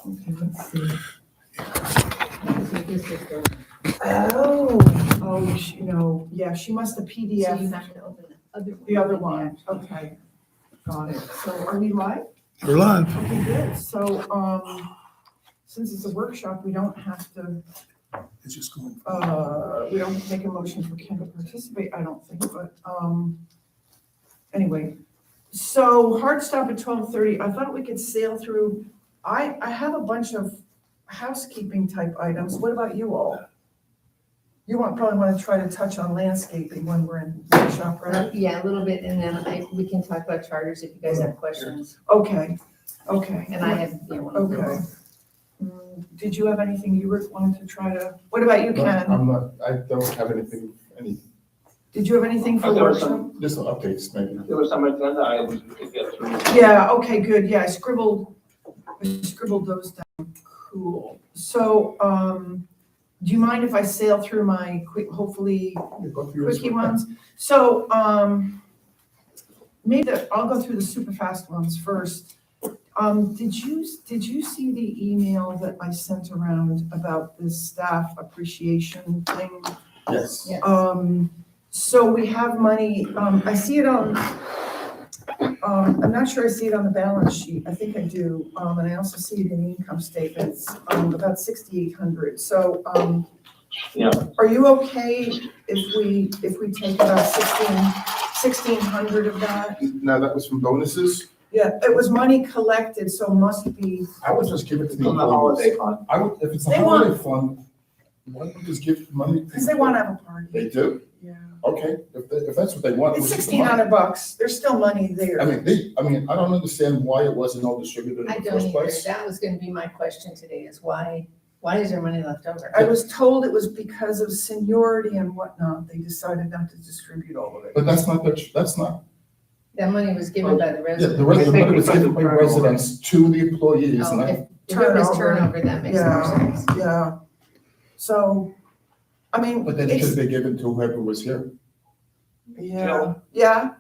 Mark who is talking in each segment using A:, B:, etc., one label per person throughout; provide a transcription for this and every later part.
A: Okay, let's see.
B: This is the-
A: Yeah, she must have
B: So you
A: PDF
B: have to open the other one.
A: the other one. Okay, got it. So are we live?
C: We're live.
A: Okay, good. So, since it's a workshop, we don't have to,
C: It's just going.
A: we don't make a motion for Ken to participate, I don't think, but, anyway. So hard stop at 12:30. I thought we could sail through, I have a bunch of housekeeping type items. What about you all? You probably want to try to touch on landscaping when we're in workshop, right?
B: Yeah, a little bit, and then we can talk about charters if you guys have questions,
A: Okay.
B: and I have, one of
A: Okay.
B: those.
A: Did you have anything you wanted to try to, what about you, Ken?
C: I don't have anything,
A: Did you have anything for
D: There was
A: workshop?
C: just updates maybe.
D: There were some agenda items we could get through.
A: Yeah, okay, good. Yeah, I scribbled those down. Cool. So, do you mind if I sail through my quick, hopefully quickie ones? So, I'll go through the super fast ones first. Did you see the email that I sent around about this staff appreciation thing?
C: Yes.
B: Yeah.
A: So we have money, I see it on, I'm not sure I see it on the balance sheet, I think I do, and I also see it in the income statements, about 6,800, so,
D: Yeah.
A: are you okay if we take about 1,600 of that?
C: Now, that was from bonuses?
A: Yeah, it was money collected, so must be,
C: I would just give it to the
D: From the holiday
C: employees.
D: fund.
C: I would, if it's a
A: They
C: holiday fund, why don't we just give money?
A: because they want to have a party.
C: They do?
A: Yeah.
C: Okay, if that's what they want.
A: It's
C: we'll give them money.
A: $1,600, there's still money there.
C: I mean, I don't understand why it wasn't all distributed
B: I
C: in the
B: don't
C: first
B: either,
C: place.
B: that was gonna be my question today, is why is there money left over?
A: I was told it was because of seniority and whatnot, they decided not to distribute all of it.
C: But that's not,
B: That money was given by the
C: yeah, the
B: residents.
C: money was given by residents to the employees,
B: Oh,
C: and I,
B: if it was
A: Turnover.
B: turnover, that makes more
A: Yeah.
B: sense.
A: Yeah, so, I mean,
C: but then it
A: it's,
C: should be given to whoever was here.
A: yeah, yeah,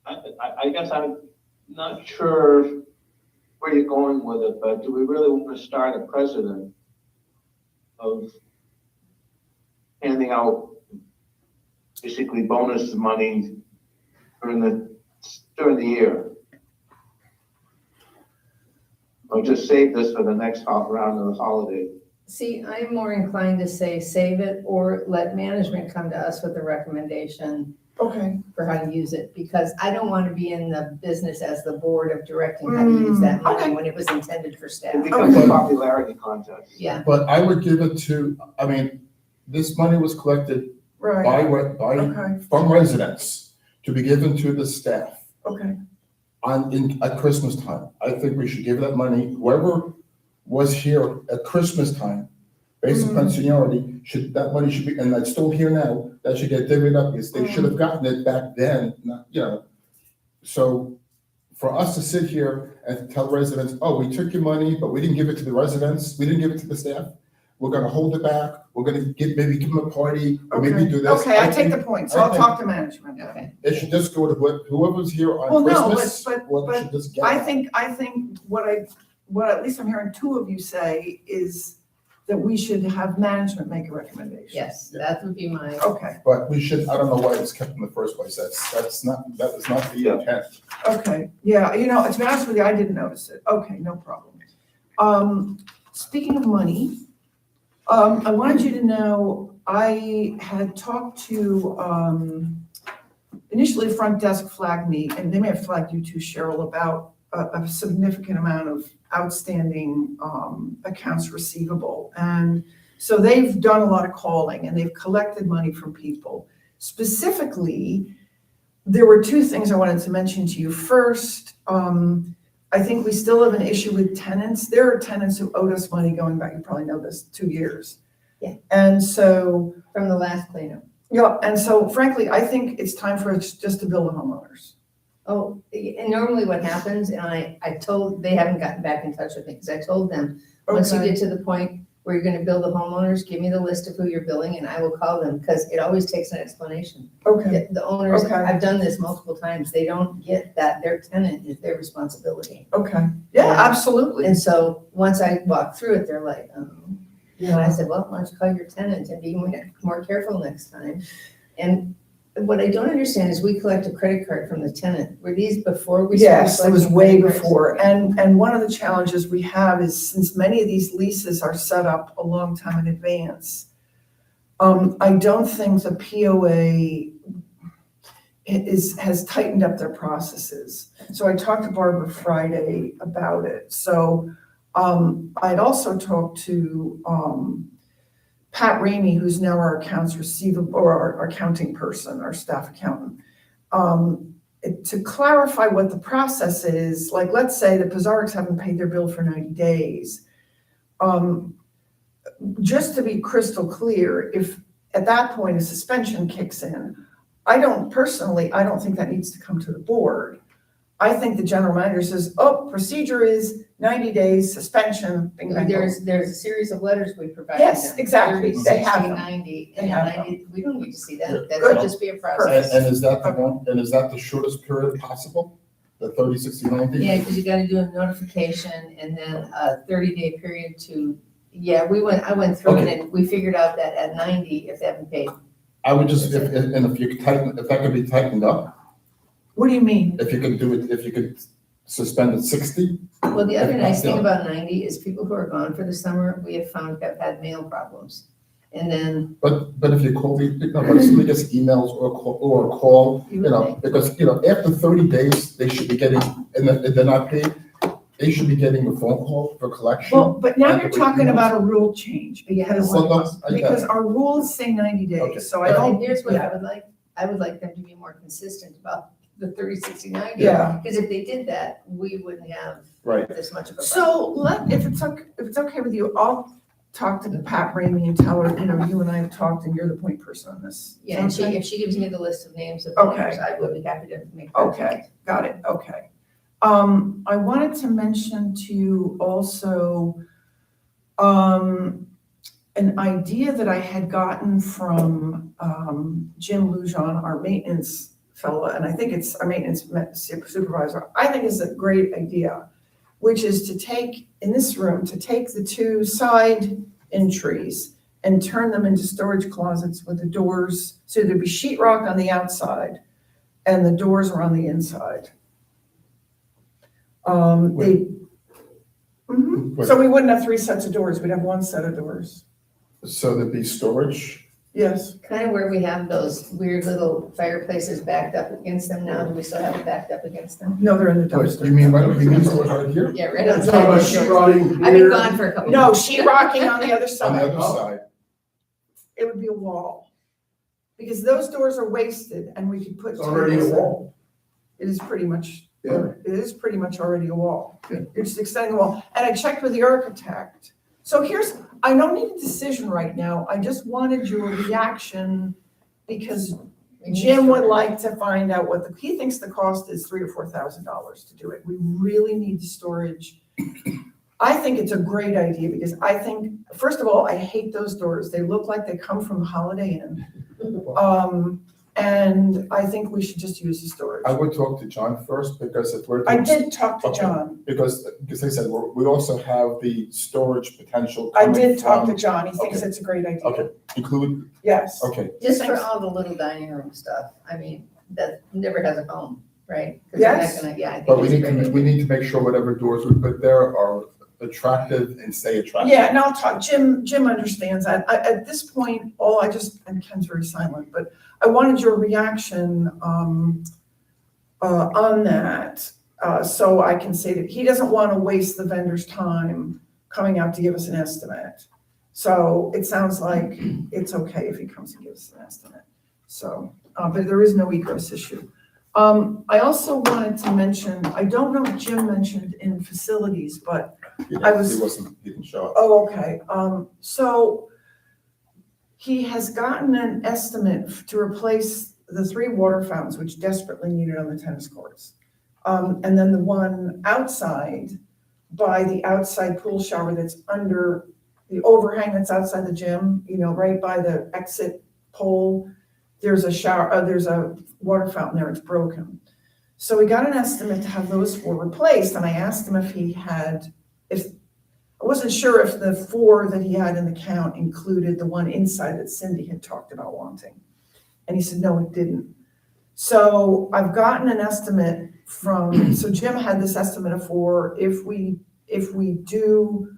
D: I guess I'm not sure where you're going with it, but do we really want to start a precedent of handing out basically bonus money during the year? Or just save this for the next round of the holiday?
B: See, I'm more inclined to say save it or let management come to us with a recommendation
A: okay,
B: for how to use it, because I don't want to be in the business as the board of directing how to use that
A: okay.
B: money when it was intended for
D: It
B: staff.
D: becomes
A: Okay.
D: a popularity contest.
B: Yeah,
C: But I would give it to, I mean, this money was collected
A: right,
C: by from residents to be given to the staff
A: okay,
C: at Christmas time. I think we should give that money, whoever was here at Christmas time, based upon seniority, that money should be, and it's still here now, that should get divvied up, because they should have gotten it back then, So for us to sit here and tell residents, oh, we took your money, but we didn't give it to the residents, we didn't give it to the staff, we're gonna hold it back, we're gonna maybe give them a party, or maybe
A: okay,
C: do this.
A: okay, I take
C: think
A: the point, so I'll talk to management.
B: okay.
C: It should just go to whoever's here
A: Well,
C: on
A: no,
C: Christmas,
A: but
C: should just get
A: I
C: it.
A: think what at least I'm hearing two of you say is that we should have management make a recommendation.
B: Yes, that would be my,
A: Okay,
C: But we should, I don't know why it was kept in the first place, that was not the
D: Yeah.
C: intent.
A: okay, yeah, to be honest with you, I didn't notice it, okay, no problem. Speaking of money, I wanted you to know, I had talked to, initially front desk flagged me, and they may have flagged you too, Cheryl, about a significant amount of outstanding accounts receivable. And so they've done a lot of calling and they've collected money from people. Specifically, there were two things I wanted to mention to you. First, I think we still have an issue with tenants. There are tenants who owed us money going back, you probably know this, 2 years.
B: Yeah.
A: And so,
B: from the last cleanup.
A: yeah, and so frankly, I think it's time for us just to bill the homeowners.
B: Oh, and normally what happens, and I told, they haven't gotten back in touch with me, because I told them, once you
A: Okay.
B: get to the point where you're gonna bill the homeowners, give me the list of who you're billing and I will call them, because it always takes an explanation.
A: Okay,
B: The owners,
A: Okay.
B: I've done this multiple times, they don't get that their tenant is their responsibility.
A: okay. Yeah,
B: Yeah.
A: absolutely.
B: And so, once I walk through it, they're like, oh. And I
A: Yeah.
B: said, well, why don't you call your tenant and be more careful next time? And what I don't understand is we collect a credit card from the tenant. Were these before we started
A: Yes, it was
B: collecting
A: way
B: credit cards?
A: before. And one of the challenges we have is since many of these leases are set up a long time in advance, I don't think the POA has tightened up their processes. So I talked to Barbara Friday about it. So I'd also talked to Pat Ramey, who's now our accounts receivable, or our accounting person, our staff accountant, to clarify what the process is. Like, let's say the Pizarriks haven't paid their bill for 90 days. Just to be crystal clear, if at that point a suspension kicks in, I don't think that needs to come to the board. I think the general manager says, oh, procedure is 90 days suspension, bing, bang, boom.
B: There's a series of letters we provide them.
A: Yes, exactly.
B: 30,
A: They have
B: 60,
A: them.
B: 90,
A: They
B: and
A: have
B: 90, we don't need to see that. That
A: Good.
B: should just be a process.
C: And is that the one, and is that the shortest period possible? The 30, 60, 90?
B: Yeah, because you gotta do a notification and then a 30-day period to, I went through it
C: Okay.
B: and we figured out that at 90, if they haven't paid.
C: I would just, if that could be tightened up,
A: What do you mean?
C: if you could suspend at 60,
B: Well, the other
C: If
B: nice thing
C: not,
B: about 90 is people who are gone for the summer, we have found have had mail problems. And then
C: but if you call but somebody gets emails or a call,
B: you would think,
C: because, after 30 days, they should be getting, and if they're not paid, they should be getting a phone call for collection.
A: Well, but now
C: And
A: you're
C: the
A: talking
C: emails.
A: about a rule change because,
C: Well, no, I get
A: because
C: it.
A: our rules say 90 days,
C: Okay.
A: so I
B: and
A: don't.
B: here's what I would like. I would like them to be more consistent about the 30, 60, 90.
A: Yeah.
B: Because if they did that, we wouldn't have
C: Right.
B: this much of a problem.
A: So if it's okay with you, I'll talk to Pat Ramey and tell her, you and I have talked and you're the point person on this.
B: Yeah, and
A: Okay?
B: if she gives me the list of names of
A: Okay.
B: owners, I will be happy to make. that
A: Okay,
B: change.
A: got it, okay. I wanted to mention to you also, an idea that I had gotten from, Jim Lujan, our maintenance fellow, and I think it's our maintenance supervisor. I think it's a great idea, which is to take, in this room, to take the two side entries and turn them into storage closets with the doors, so there'd be sheetrock on the outside and the doors are on the inside.
C: Wait.
A: Mhm. So we wouldn't have three sets of doors, we'd have one set of doors.
C: So there'd be storage.
A: Yes,
B: Kind of where we have those weird little fireplaces backed up against them now. Do we still have it backed up against them?
A: no, they're in the
C: Wait,
A: dumpster.
C: you mean storage right here?
B: Yeah, right
E: Talking about
B: outside.
E: sheetrotting
B: I've been
E: here.
B: gone for a couple.
A: No, sheetrocking on the other
C: On the
A: side,
C: other side.
A: it would be a wall. Because those doors are wasted and we could put.
E: It's already a
A: tables in.
E: wall.
A: It is pretty much,
E: Yeah.
A: it is pretty much already a wall.
E: Yeah.
A: You're just extending the wall. And I checked with the architect. So I don't need a decision right now. I just wanted your reaction because Jim would like to find out he thinks the cost is $3,000 or $4,000 to do it. We really need the storage. I think it's a great idea because I think, first of all, I hate those doors. They look like they come from Holiday Inn. And I think we should just use the storage.
C: I would talk to John first because if we're.
A: I did talk to
C: Okay.
A: John.
C: Because I said, we also have the storage potential.
A: I
C: coming
A: did talk to
C: from-
A: John. He thinks
C: Okay.
A: it's a great idea.
C: Okay, include,
A: Yes.
C: okay,
B: Just for
A: Thanks.
B: all the little dining room stuff. I mean, that never has a home, right? 'Cause we're not
A: Yes.
B: gonna- Yeah, I
C: but
B: think
C: we
B: it's a
C: need
B: great
C: to, we
B: idea.
C: need to make sure whatever doors we put there are attractive and stay attractive.
A: Yeah, and I'll talk, Jim understands that. At this point, and Ken's very silent, but I wanted your reaction, on that. So I can say that he doesn't want to waste the vendor's time coming out to give us an estimate. So it sounds like it's okay if he comes and gives us an estimate. So, but there is no egress issue. I also wanted to mention, I don't know if Jim mentioned in facilities, but
C: He didn't show up.
A: oh, okay. So he has gotten an estimate to replace the 3 water fountains, which desperately needed on the tennis courts. And then the one outside by the outside pool shower that's under the overhang that's outside the gym, right by the exit pole, there's a shower, there's a water fountain there, it's broken. So we got an estimate to have those 4 replaced, and I asked him I wasn't sure if the 4 that he had in the count included the one inside that Cindy had talked about wanting. And he said, no, it didn't. So I've gotten an estimate so Jim had this estimate of 4, if we do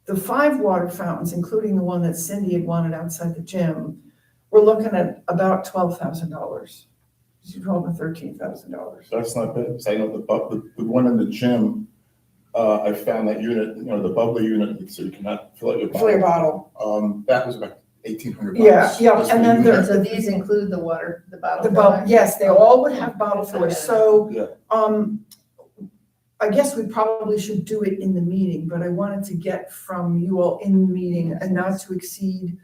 A: the 5 water fountains, including the one that Cindy had wanted outside the gym, we're looking at about $12,000. $12,000 to $13,000.
C: That's not bad, because I know the one in the gym, I found that unit, the bubbly unit, so you cannot fill out your
A: Fill your
C: bottle.
A: bottle.
C: That was about $1,800.
A: Yeah,
C: Just
A: and
C: the
A: then
C: unit.
B: And so these include the bottle.
A: The bottle, yes, they all would have bottle fillers. So,
C: Yeah.
A: I guess we probably should do it in the meeting, but I wanted to get from you all in the meeting a not to exceed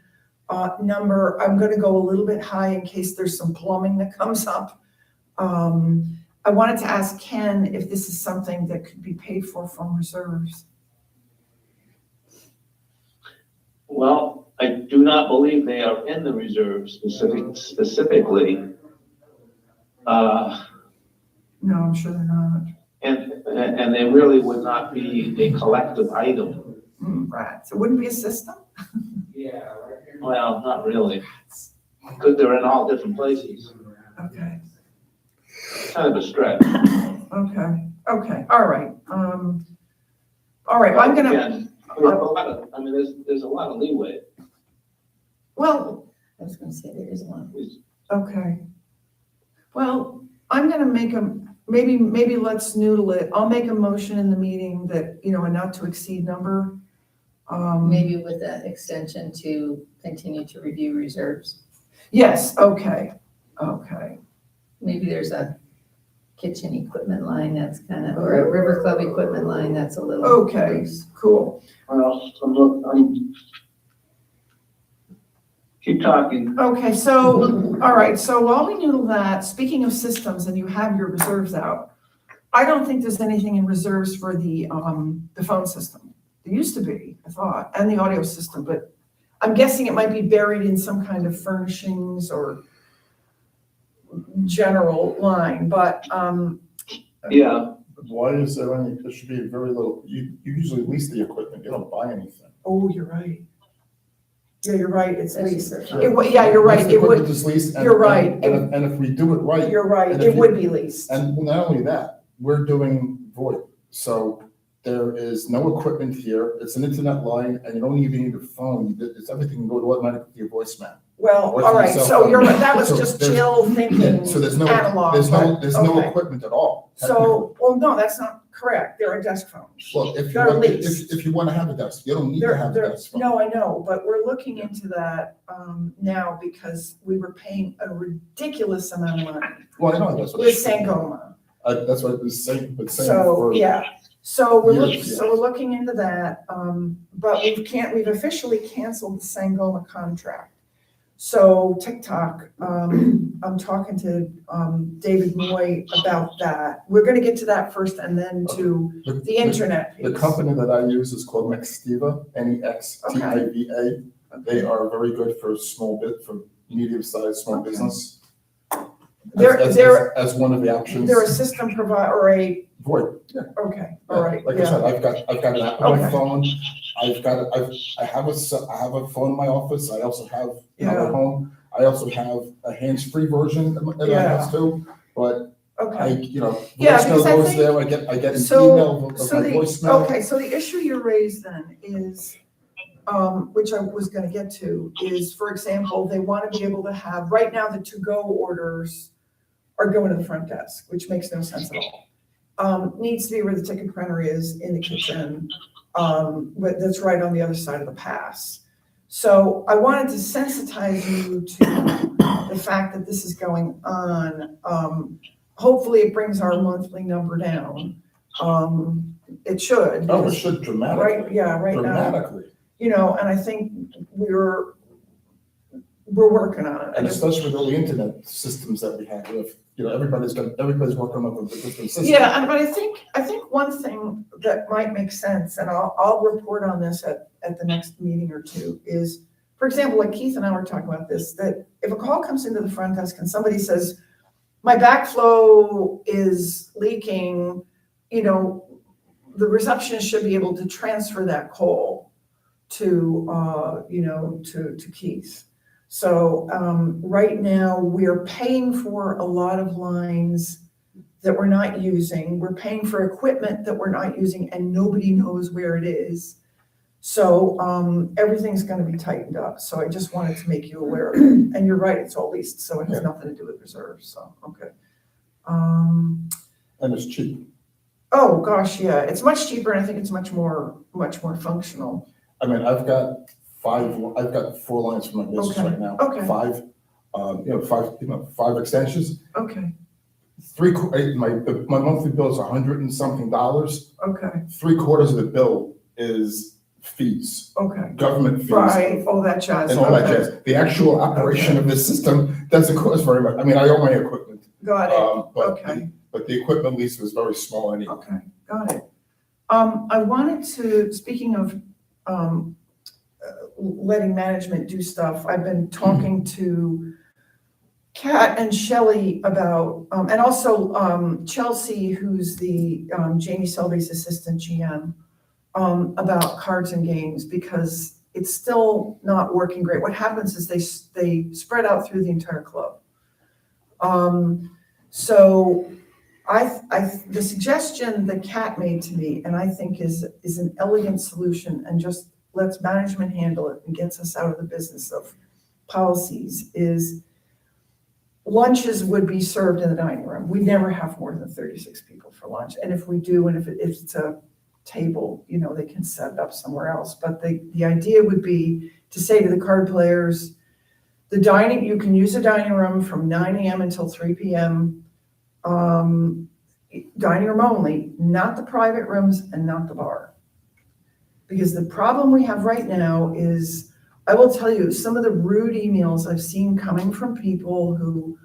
A: number. I'm gonna go a little bit high in case there's some plumbing that comes up. I wanted to ask Ken if this is something that could be paid for from reserves.
D: Well, I do not believe they are in the reserve specifically.
A: No, I'm sure they're not.
D: And they really would not be a collective item.
A: Right, so it wouldn't be a system?
D: Well, not really, because they're in all different places.
A: Okay,
D: Kind of a stretch.
A: okay, all right. I'm gonna,
D: Again, there's a lot of leeway.
A: well,
B: I was gonna say there is one.
A: okay. Well, I'm gonna make maybe let's noodle it. I'll make a motion in the meeting that, a not to exceed number.
B: Maybe with that extension to continue to review reserves.
A: Yes, okay.
B: Maybe there's a kitchen equipment line that's or a River Club equipment line that's a little.
A: Okay,
B: loose.
A: cool.
D: Well, keep talking.
A: Okay, so, all right, so while we noodle that, speaking of systems and you have your reserves out, I don't think there's anything in reserves for the phone system. There used to be, I thought, and the audio system, but I'm guessing it might be buried in some kind of furnishings or general line, but,
D: Yeah,
C: Why is there should be very little, you usually lease the equipment, you don't buy anything.
A: oh, you're right. Yeah, you're right, it's
B: That's
A: leased.
B: just
A: Yeah, you're right,
C: Lease
A: it would,
C: equipment is leased, and-
A: you're right.
C: And if we do it right,
A: you're right,
C: and
A: it
C: if
A: would be leased.
C: and not only that, we're doing VoIP. So there is no equipment here, it's an internet line, and you don't even need a phone, it's everything can go automatically to your voicemail.
A: Well,
C: Or
A: all
C: to
A: right,
C: your
A: so
C: cell phone.
A: you're right, that was
C: So
A: just
C: there's-
A: chill thinking,
C: So there's no
A: analog,
C: there's
A: but,
C: no
A: okay.
C: equipment at all.
A: So, well, no, that's not correct, there are desk phones.
C: Well, if you
A: They're
C: want,
A: leased.
C: if you want to have a desk, you don't need to have a desk phone.
A: No, I know, but we're looking into that now because we were paying a ridiculous amount of money
C: Well, I know, that's what.
A: with Sangoma.
C: That's what I was saying,
A: So,
C: for.
A: yeah, so
C: Years,
A: we're looking into that, but we've officially canceled the Sangoma contract. So TikTok, I'm talking to David Moy about that. We're gonna get to that first and then to the internet piece.
C: The company that I use is called Nextiva, Nextiva. They are very good for for medium-sized small
A: Okay.
C: business.
A: They're
C: As one of the options.
A: a system provider or a,
C: VoIP, yeah.
A: okay, all right,
C: Like I
A: yeah,
C: said, I've got an app on my
A: Okay.
C: phone. I have a phone in my office. I also have another
A: Yeah.
C: home. I also have a hands-free version in my
A: Yeah.
C: house too. But
A: okay.
C: Yeah,
A: Yeah, because I
C: goes
A: think-
C: there. I get an
A: So,
C: email of
A: so
C: my
A: the,
C: voicemail.
A: okay, so the issue you raised then is, which I was gonna get to, is, for example, they wanna be able to have, right now, the to-go orders are going to the front desk, which makes no sense at all. Needs to be where the ticket printer is in the kitchen, but that's right on the other side of the pass. So I wanted to sensitize you to the fact that this is going on. Hopefully it brings our monthly number down. It should.
C: Oh, it should dramatically.
A: Right, yeah, right now,
C: Dramatically.
A: and I think we're working on it.
C: And especially with all the internet systems that we have, everybody's working on a different system.
A: Yeah, but I think one thing that might make sense, and I'll report on this at the next meeting or two, is, for example, like Keith and I were talking about this, that if a call comes into the front desk and somebody says, my backflow is leaking, the receptionist should be able to transfer that call to Keith. So right now, we're paying for a lot of lines that we're not using. We're paying for equipment that we're not using, and nobody knows where it is. So everything's going to be tightened up. So I just wanted to make you aware of it. And you're right, it's all leased, so it has nothing to do with reserves. So okay.
C: And it's cheap.
A: Oh gosh, yeah, it's much cheaper, and I think it's much more functional.
C: I mean, I've got 4 lines for my business
A: Okay,
C: right now.
A: okay.
C: 5 extensions.
A: Okay,
C: My monthly bill is $100 and something.
A: okay,
C: 3/4 of the bill is fees,
A: okay.
C: government fees.
A: Right, all that jazz.
C: And all that
A: Okay.
C: jazz. The actual operation of the system doesn't cost very much. I mean, I own my equipment.
A: Got it, okay.
C: But the equipment lease was very small anyway.
A: Okay, got it. I wanted to, speaking of letting management do stuff, I've been talking to Kat and Shelley about, and also Chelsea, who's the Jamie Selby's assistant GM, about cards and games, because it's still not working great. What happens is they spread out through the entire club. So the suggestion that Kat made to me, and I think is an elegant solution, and just lets management handle it and gets us out of the business of policies, is lunches would be served in the dining room. We never have more than 36 people for lunch. And if we do, and if it's a table, they can set it up somewhere else. But the idea would be to say to the card players, you can use the dining room from 9 a.m. until 3 p.m. Dining room only, not the private rooms and not the bar. Because the problem we have right now is, I will tell you, some of the rude emails I've seen coming from people who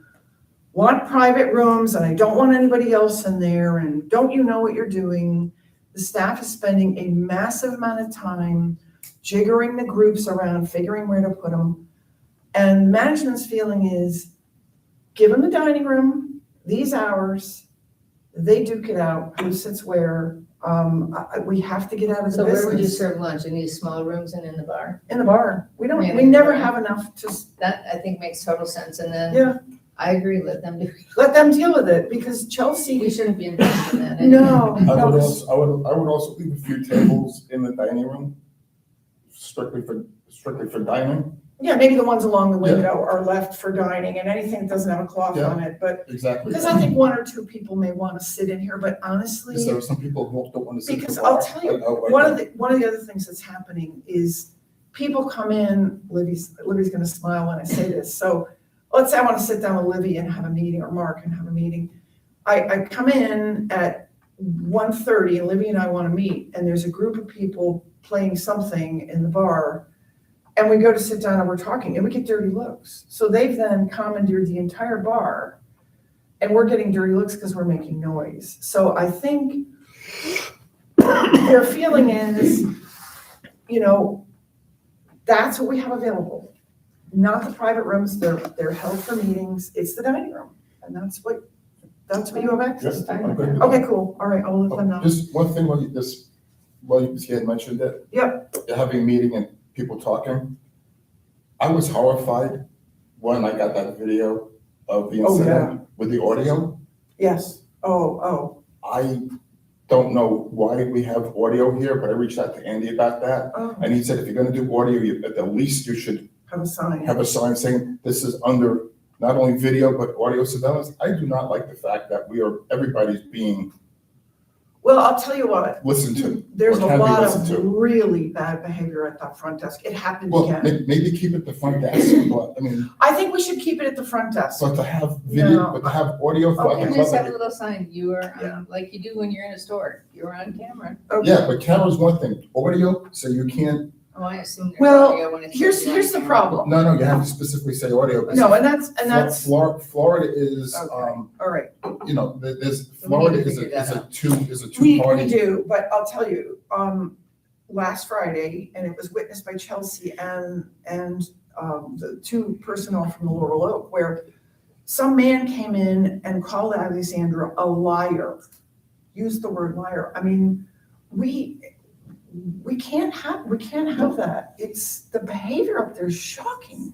A: want private rooms, and I don't want anybody else in there, and don't you know what you're doing? The staff is spending a massive amount of time jiggering the groups around, figuring where to put them. And management's feeling is, give them the dining room, these hours, they duke it out, who sits where. We have to get out of the
B: So where would you
A: business.
B: serve lunch? In these small rooms and in the bar?
A: In the bar. We
B: Yeah.
A: never have enough to,
B: That, I think, makes total sense. And then
A: yeah,
B: I agree, let them do.
A: let them deal with it, because
B: We
A: Chelsea,
B: shouldn't be involved in that.
A: no.
C: I would also leave a few tables in the dining room, strictly for dining.
A: Yeah, maybe the ones along the
C: Yeah.
A: window are left for dining, and anything that doesn't have a cloth
C: Yeah.
A: on it, but,
C: Exactly.
A: because I think 1 or 2 people may want to sit in here, but honestly.
C: Because there are some people who don't want to sit. at the
A: Because
C: bar.
A: I'll tell you,
C: I
A: one of the other things that's happening is people come in, Libby's gonna smile when I say this. So let's say I want to sit down with Libby and have a meeting, or Mark and have a meeting. I come in at 1:30 and Libby and I want to meet, and there's a group of people playing something in the bar, and we go to sit down and we're talking, and we get dirty looks. So they've then commandeered the entire bar, and we're getting dirty looks because we're making noise. So I think their feeling is, that's what we have available. Not the private rooms, they're held for meetings, it's the dining room. And that's what you have access
C: Yes,
A: to.
C: I'm good with
A: Okay, cool, all right, I'll let them know.
C: Just one thing, while you had mentioned it.
A: Yep.
C: You're having a meeting and people talking. I was horrified when I got that video of the
A: Oh,
C: incident with the audio.
A: Yes, oh,
C: I don't know why we have audio here, but I reached out to Andy about that. And he said, if you're gonna do audio, at the least you should
A: have a sign.
C: have a sign saying this is under not only video, but audio surveillance. I do not like the fact that everybody's being
A: Well, I'll tell you what,
C: listened to.
A: there's a
C: or can be
A: lot
C: listened
A: of
C: to.
A: really bad behavior at that front desk. It happened
C: Well,
A: again.
C: maybe keep it the front desk, but I mean,
A: I think we should keep it at the front desk.
C: but to have video,
A: No.
C: but to have audio throughout
A: Okay.
C: the
B: You just have a
C: club.
B: little sign, you are,
A: Yeah.
B: like you do when you're in a store, you're on camera.
A: Okay.
C: Yeah, but camera's one thing, audio, so you can't
B: Oh, I assume there's
A: Well,
B: audio when it's.
A: here's the problem.
C: No, you have to specifically say audio.
A: No, and that's,
C: Florida is,
A: okay, all right.
C: you know, there's,
B: We
C: Florida
B: need to
C: is
B: figure
C: a,
B: that out.
C: is a
A: We
C: two-party.
A: do, but I'll tell you, last Friday, and it was witnessed by Chelsea and the two personnel from the Laurel Oak, where some man came in and called Alexandra a liar, used the word liar. I mean, we can't have that. It's, the behavior up there is shocking.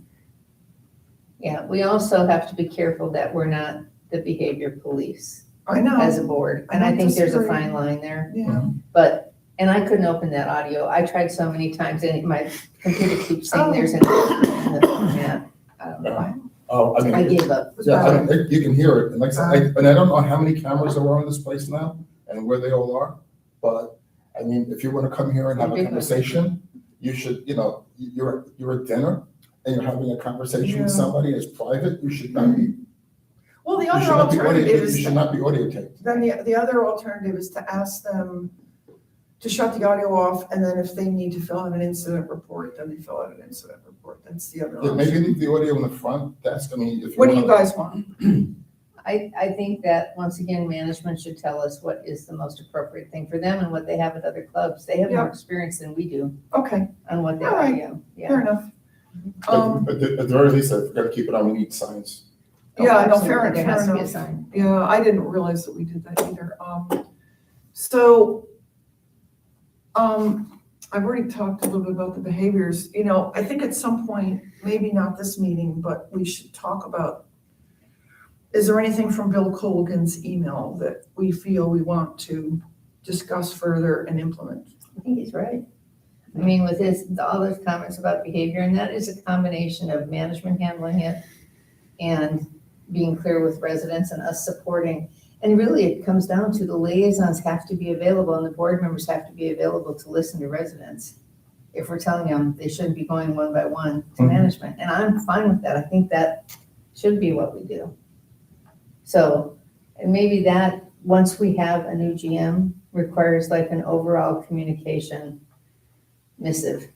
B: Yeah, we also have to be careful that we're not the behavior police
A: I know.
B: as a board.
A: I
B: And I
A: don't
B: think there's a
A: disagree.
B: fine line there.
A: Yeah.
B: But, and I couldn't open that audio. I tried so many times and my computer keeps saying there's an in the format. I don't know.
C: Oh, I mean.
B: I gave up.
C: Yeah, I mean, you can hear it, and like I said, and I don't know how many cameras there are in this place now, and where they all are, but, I mean, if you wanna come here and have a conversation, you should, you know, you're at dinner, and you're having a conversation with
A: Yeah.
C: somebody, it's private, you should not be,
A: Well, the
C: you
A: other
C: should not be audio,
A: alternative
C: you
A: is,
C: should not be audio taped.
A: then the other alternative is to ask them to shut the audio off, and then if they need to fill out an incident report, then they fill out an incident report. That's the other
C: Yeah, maybe
A: option.
C: leave the audio in the front desk, I mean, if you
A: What do you
C: wanna.
A: guys want?
B: I think that, once again, management should tell us what is the most appropriate thing for them and what they have at other clubs. They have more
A: Yeah.
B: experience than we do
A: Okay,
B: on what they
A: All right.
B: audio. Yeah.
A: fair enough.
C: At the very least, I've gotta keep it on, we need signs.
A: Yeah, no,
B: Absolutely.
A: fair
B: There has to be a
A: enough.
B: sign.
A: Yeah, I didn't realize that we did that either. So, I've already talked a little bit about the behaviors. You know, I think at some point, maybe not this meeting, but we should talk about, is there anything from Bill Colgan's email that we feel we want to discuss further and implement?
B: I think he's right. I mean, with all those comments about behavior, and that is a combination of management handling it and being clear with residents and us supporting. And really, it comes down to the liaisons have to be available and the board members have to be available to listen to residents. If we're telling them they shouldn't be going one by one to
C: Mhm.
B: management, and I'm fine with that. I think that should be what we do. So, and maybe that, once we have a new GM, requires like an overall communication missive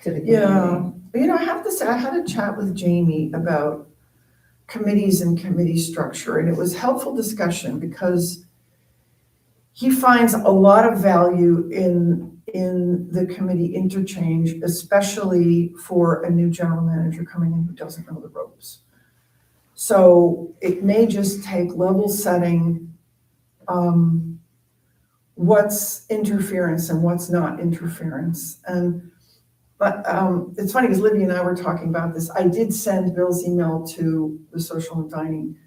B: to the community.
A: Yeah, you know, I have to say, I had a chat with Jamie about committees and committee structure, and it was helpful discussion because he finds a lot of value in the committee interchange, especially for a new general manager coming in who doesn't know the ropes. So it may just take level setting, what's interference and what's not interference. But it's funny because Libby and I were talking about this. I did send Bill's email to the social and dining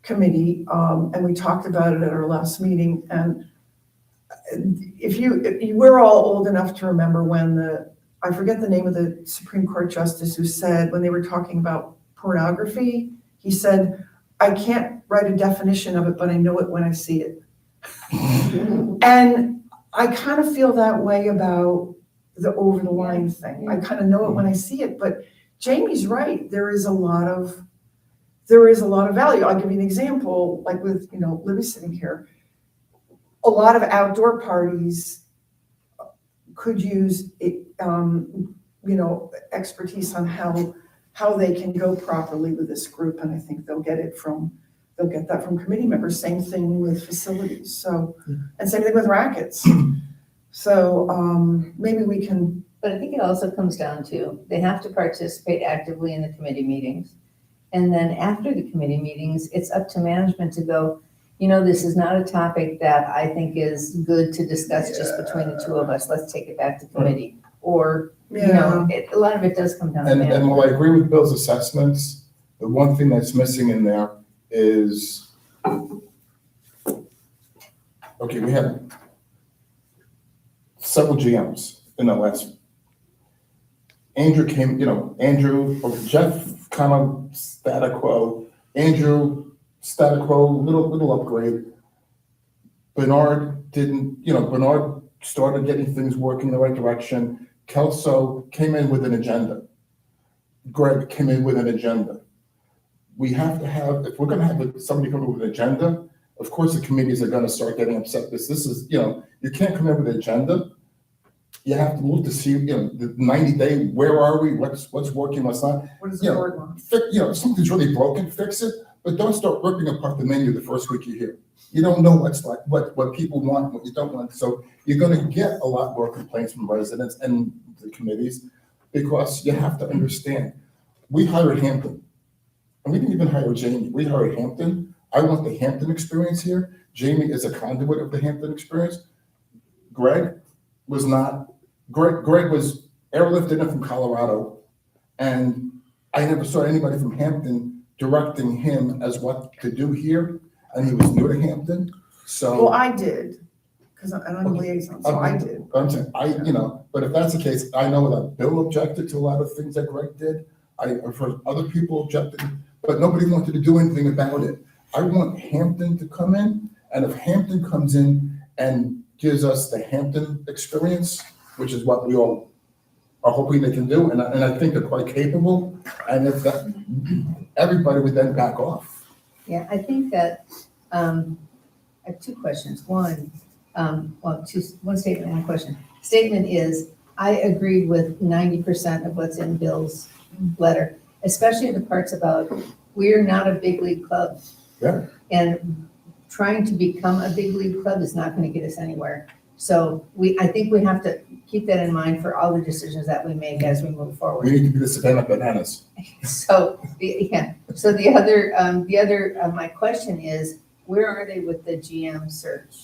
A: committee, and we talked about it at our last meeting. And we're all old enough to remember when I forget the name of the Supreme Court justice who said, when they were talking about pornography, he said, I can't write a definition of it, but I know it when I see it. And I kind of feel that way about the over the line thing. I kind of know it when I see it, but Jamie's right. There is a lot of value. I'll give you an example, like with, you know, Libby sitting here. A lot of outdoor parties could use expertise on how they can go properly with this group, and I think they'll get that from committee members. Same thing with facilities. So, and same thing with rackets. So maybe we can.
B: But I think it also comes down to, they have to participate actively in the committee meetings. And then after the committee meetings, it's up to management to go, you know, this is not a topic that I think is good to discuss just between the two of us. Let's take it back to committee. Or, you know, a lot of it does come down to
C: And
B: management.
C: while I agree with Bill's assessments, the one thing that's missing in there is, okay, we have several GMs in the last. Andrew came, Jeff kind of status quo, Andrew status quo, little upgrade. Bernard didn't, Bernard started getting things working in the right direction. Kelso came in with an agenda. Greg came in with an agenda. We have to have, if we're gonna have somebody come in with an agenda, of course the committees are gonna start getting upset. This is, you can't come in with an agenda, you have to look to see, the 90-day, where are we, what's working, what's not.
A: What is
C: Yeah.
A: the board want?
C: If something's really broken, fix it, but don't start ripping apart the menu the first week you're here. You don't know what people want, what you don't want, so you're gonna get a lot more complaints from residents and the committees, because you have to understand, we hired Hampton, and we didn't even hire Jamie, we hired Hampton. I want the Hampton experience here. Jamie is a conduit of the Hampton experience. Greg was airlifted in from Colorado, and I never saw anybody from Hampton directing him as what to do here, and he was new to Hampton, so.
A: Well, I did, because I'm a liaison, so I did.
C: I'm saying, but if that's the case, I know that Bill objected to a lot of things that Greg did. I've heard other people objected, but nobody wanted to do anything about it. I want Hampton to come in, and if Hampton comes in and gives us the Hampton experience, which is what we all are hoping they can do, and I think they're quite capable, and if that, everybody would then back off.
B: Yeah, I think that, I have two questions. One statement, one question. Statement is, I agreed with 90% of what's in Bill's letter, especially the parts about, we're not a big league club.
C: Yeah.
B: And trying to become a big league club is not gonna get us anywhere. So I think we have to keep that in mind for all the decisions that we make as we move forward.
C: We need to be the Savannah Bananas.
B: So, so my question is, where are they with the GM search?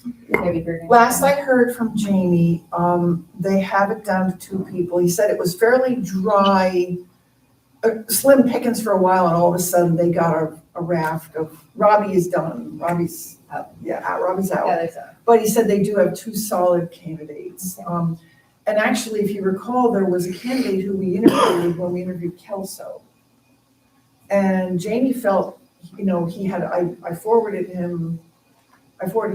B: Have you heard anything?
A: Last I heard from Jamie, they have it down to 2 people. He said it was fairly dry, slim pickings for a while, and all of a sudden they got a raft of, Robbie is done. Robbie's
B: Out.
A: Robbie's out.
B: Yeah, that's all.
A: But he said they do have 2 solid candidates.
B: Okay.
A: And actually, if you recall, there was a candidate who we interviewed when we interviewed Kelso. And Jamie felt, he had, I forwarded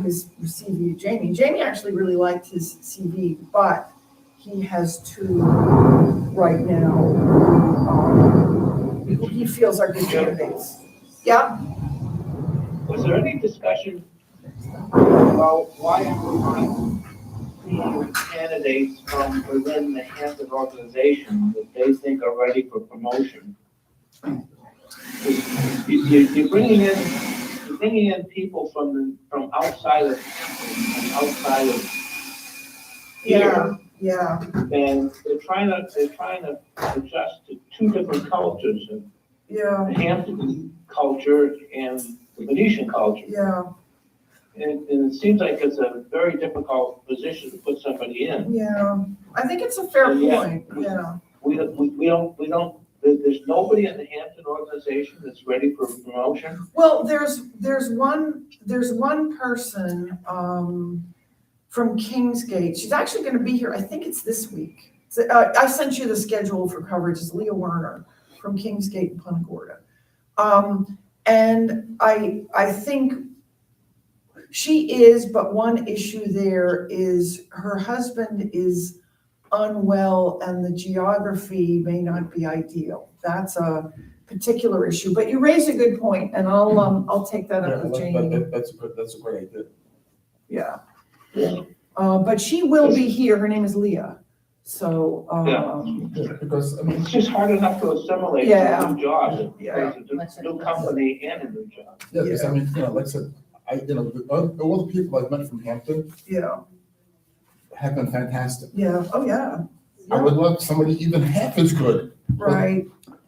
A: his CV to Jamie. Jamie actually really liked his CV, but he has 2 right now who he feels are good candidates. Yeah?
D: Was there any discussion about why we're not candidates from within the Hampton organization that they think are ready for promotion? You're bringing in people from outside of Hampton, outside of here.
A: Yeah.
D: And they're trying to adjust to 2 different cultures,
A: Yeah,
D: the Hampton culture and the Venetian culture.
A: yeah,
D: And it seems like it's a very difficult position to put somebody in.
A: yeah. I think it's a fair
D: Yeah.
A: point, yeah.
D: We don't, there's nobody in the Hampton organization that's ready for promotion.
A: Well, there's one person, from Kingsgate. She's actually gonna be here, I think it's this week. So, I sent you the schedule for coverage, it's Leah Werner from Kingsgate and Punta Gorda. And I think she is, but one issue there is her husband is unwell and the geography may not be ideal. That's a particular issue, but you raised a good point, and I'll take that up with Jamie.
C: That's a great idea.
A: Yeah.
D: Yeah.
A: But she will be here. Her name is Leah. So,
C: Yeah, because,
D: It's just hard enough to assimilate to a new job.
A: Yeah.
D: It's a new company and a new job.
C: yeah, because like I said, all the people I've met from Hampton
A: yeah,
C: have been fantastic.
A: yeah, oh, yeah.
C: I would love somebody even half as good.
A: Right,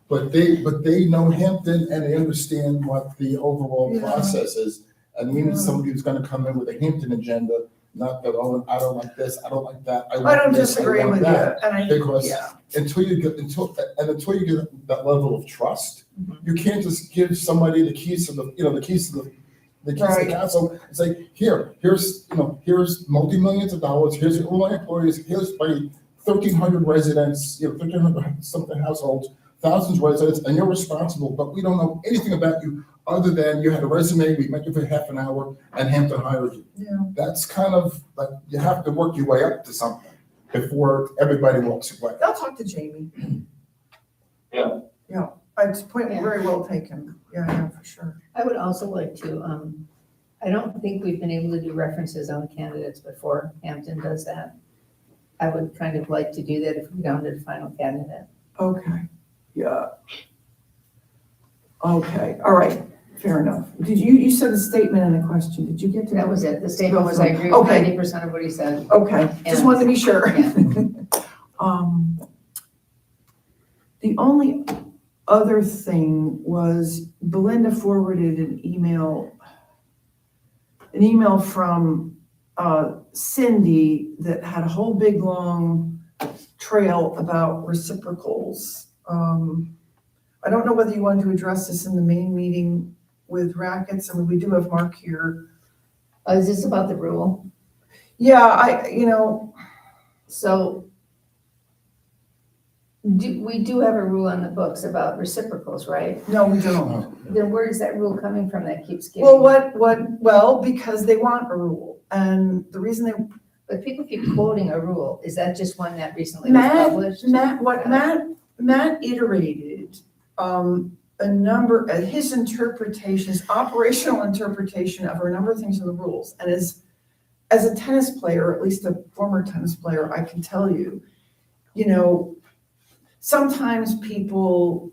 C: But they know Hampton and they understand what the overall
A: Yeah.
C: process is. And we
A: Yeah.
C: need somebody who's gonna come in with a Hampton agenda, not that, oh, I don't like this, I don't like that.
A: I
C: want
A: don't
C: this,
A: disagree
C: want
A: with you,
C: that.
A: and
C: Because
A: yeah,
C: until you get that level of trust, you can't just give somebody the keys to the keys to the
A: Right.
C: council and say, here's multi-millions of dollars, here's all my employees, here's my 1,300 residents, 1,300 something households, thousands of residents, and you're responsible, but we don't know anything about you other than you had a resume, we met you for half an hour, and Hampton hired you.
A: yeah.
C: That's kind of like, you have to work your way up to something before everybody walks away.
A: I'll talk to Jamie.
D: Yeah.
A: Yeah, it's point very well taken. Yeah, for sure.
B: I would also like to, I don't think we've been able to do references on candidates before Hampton does that. I would kind of like to do that if we go to the final candidate.
A: Okay, yeah. Okay, all right, fair enough. You said a statement and a question, did you get to that?
B: That was it. The statement was I agree with
A: Okay.
B: 90% of what he said.
A: Okay, just wanted to be sure.
B: Yeah.
A: The only other thing was Belinda forwarded an email from Cindy that had a whole big, long trail about reciprocals. I don't know whether you want to address this in the main meeting with Rackets. I mean, we do have Mark here.
B: Is this about the rule?
A: Yeah,
B: So we do have a rule on the books about reciprocals, right?
A: no, we don't.
B: Then where is that rule coming from that keeps getting?
A: Well, because they want a rule. And the reason
B: But people keep quoting a rule. Is that just one that recently was published?
A: Matt iterated a number, his interpretation, his operational interpretation of a number of things in the rules. And as a tennis player, at least a former tennis player, I can tell you, sometimes people,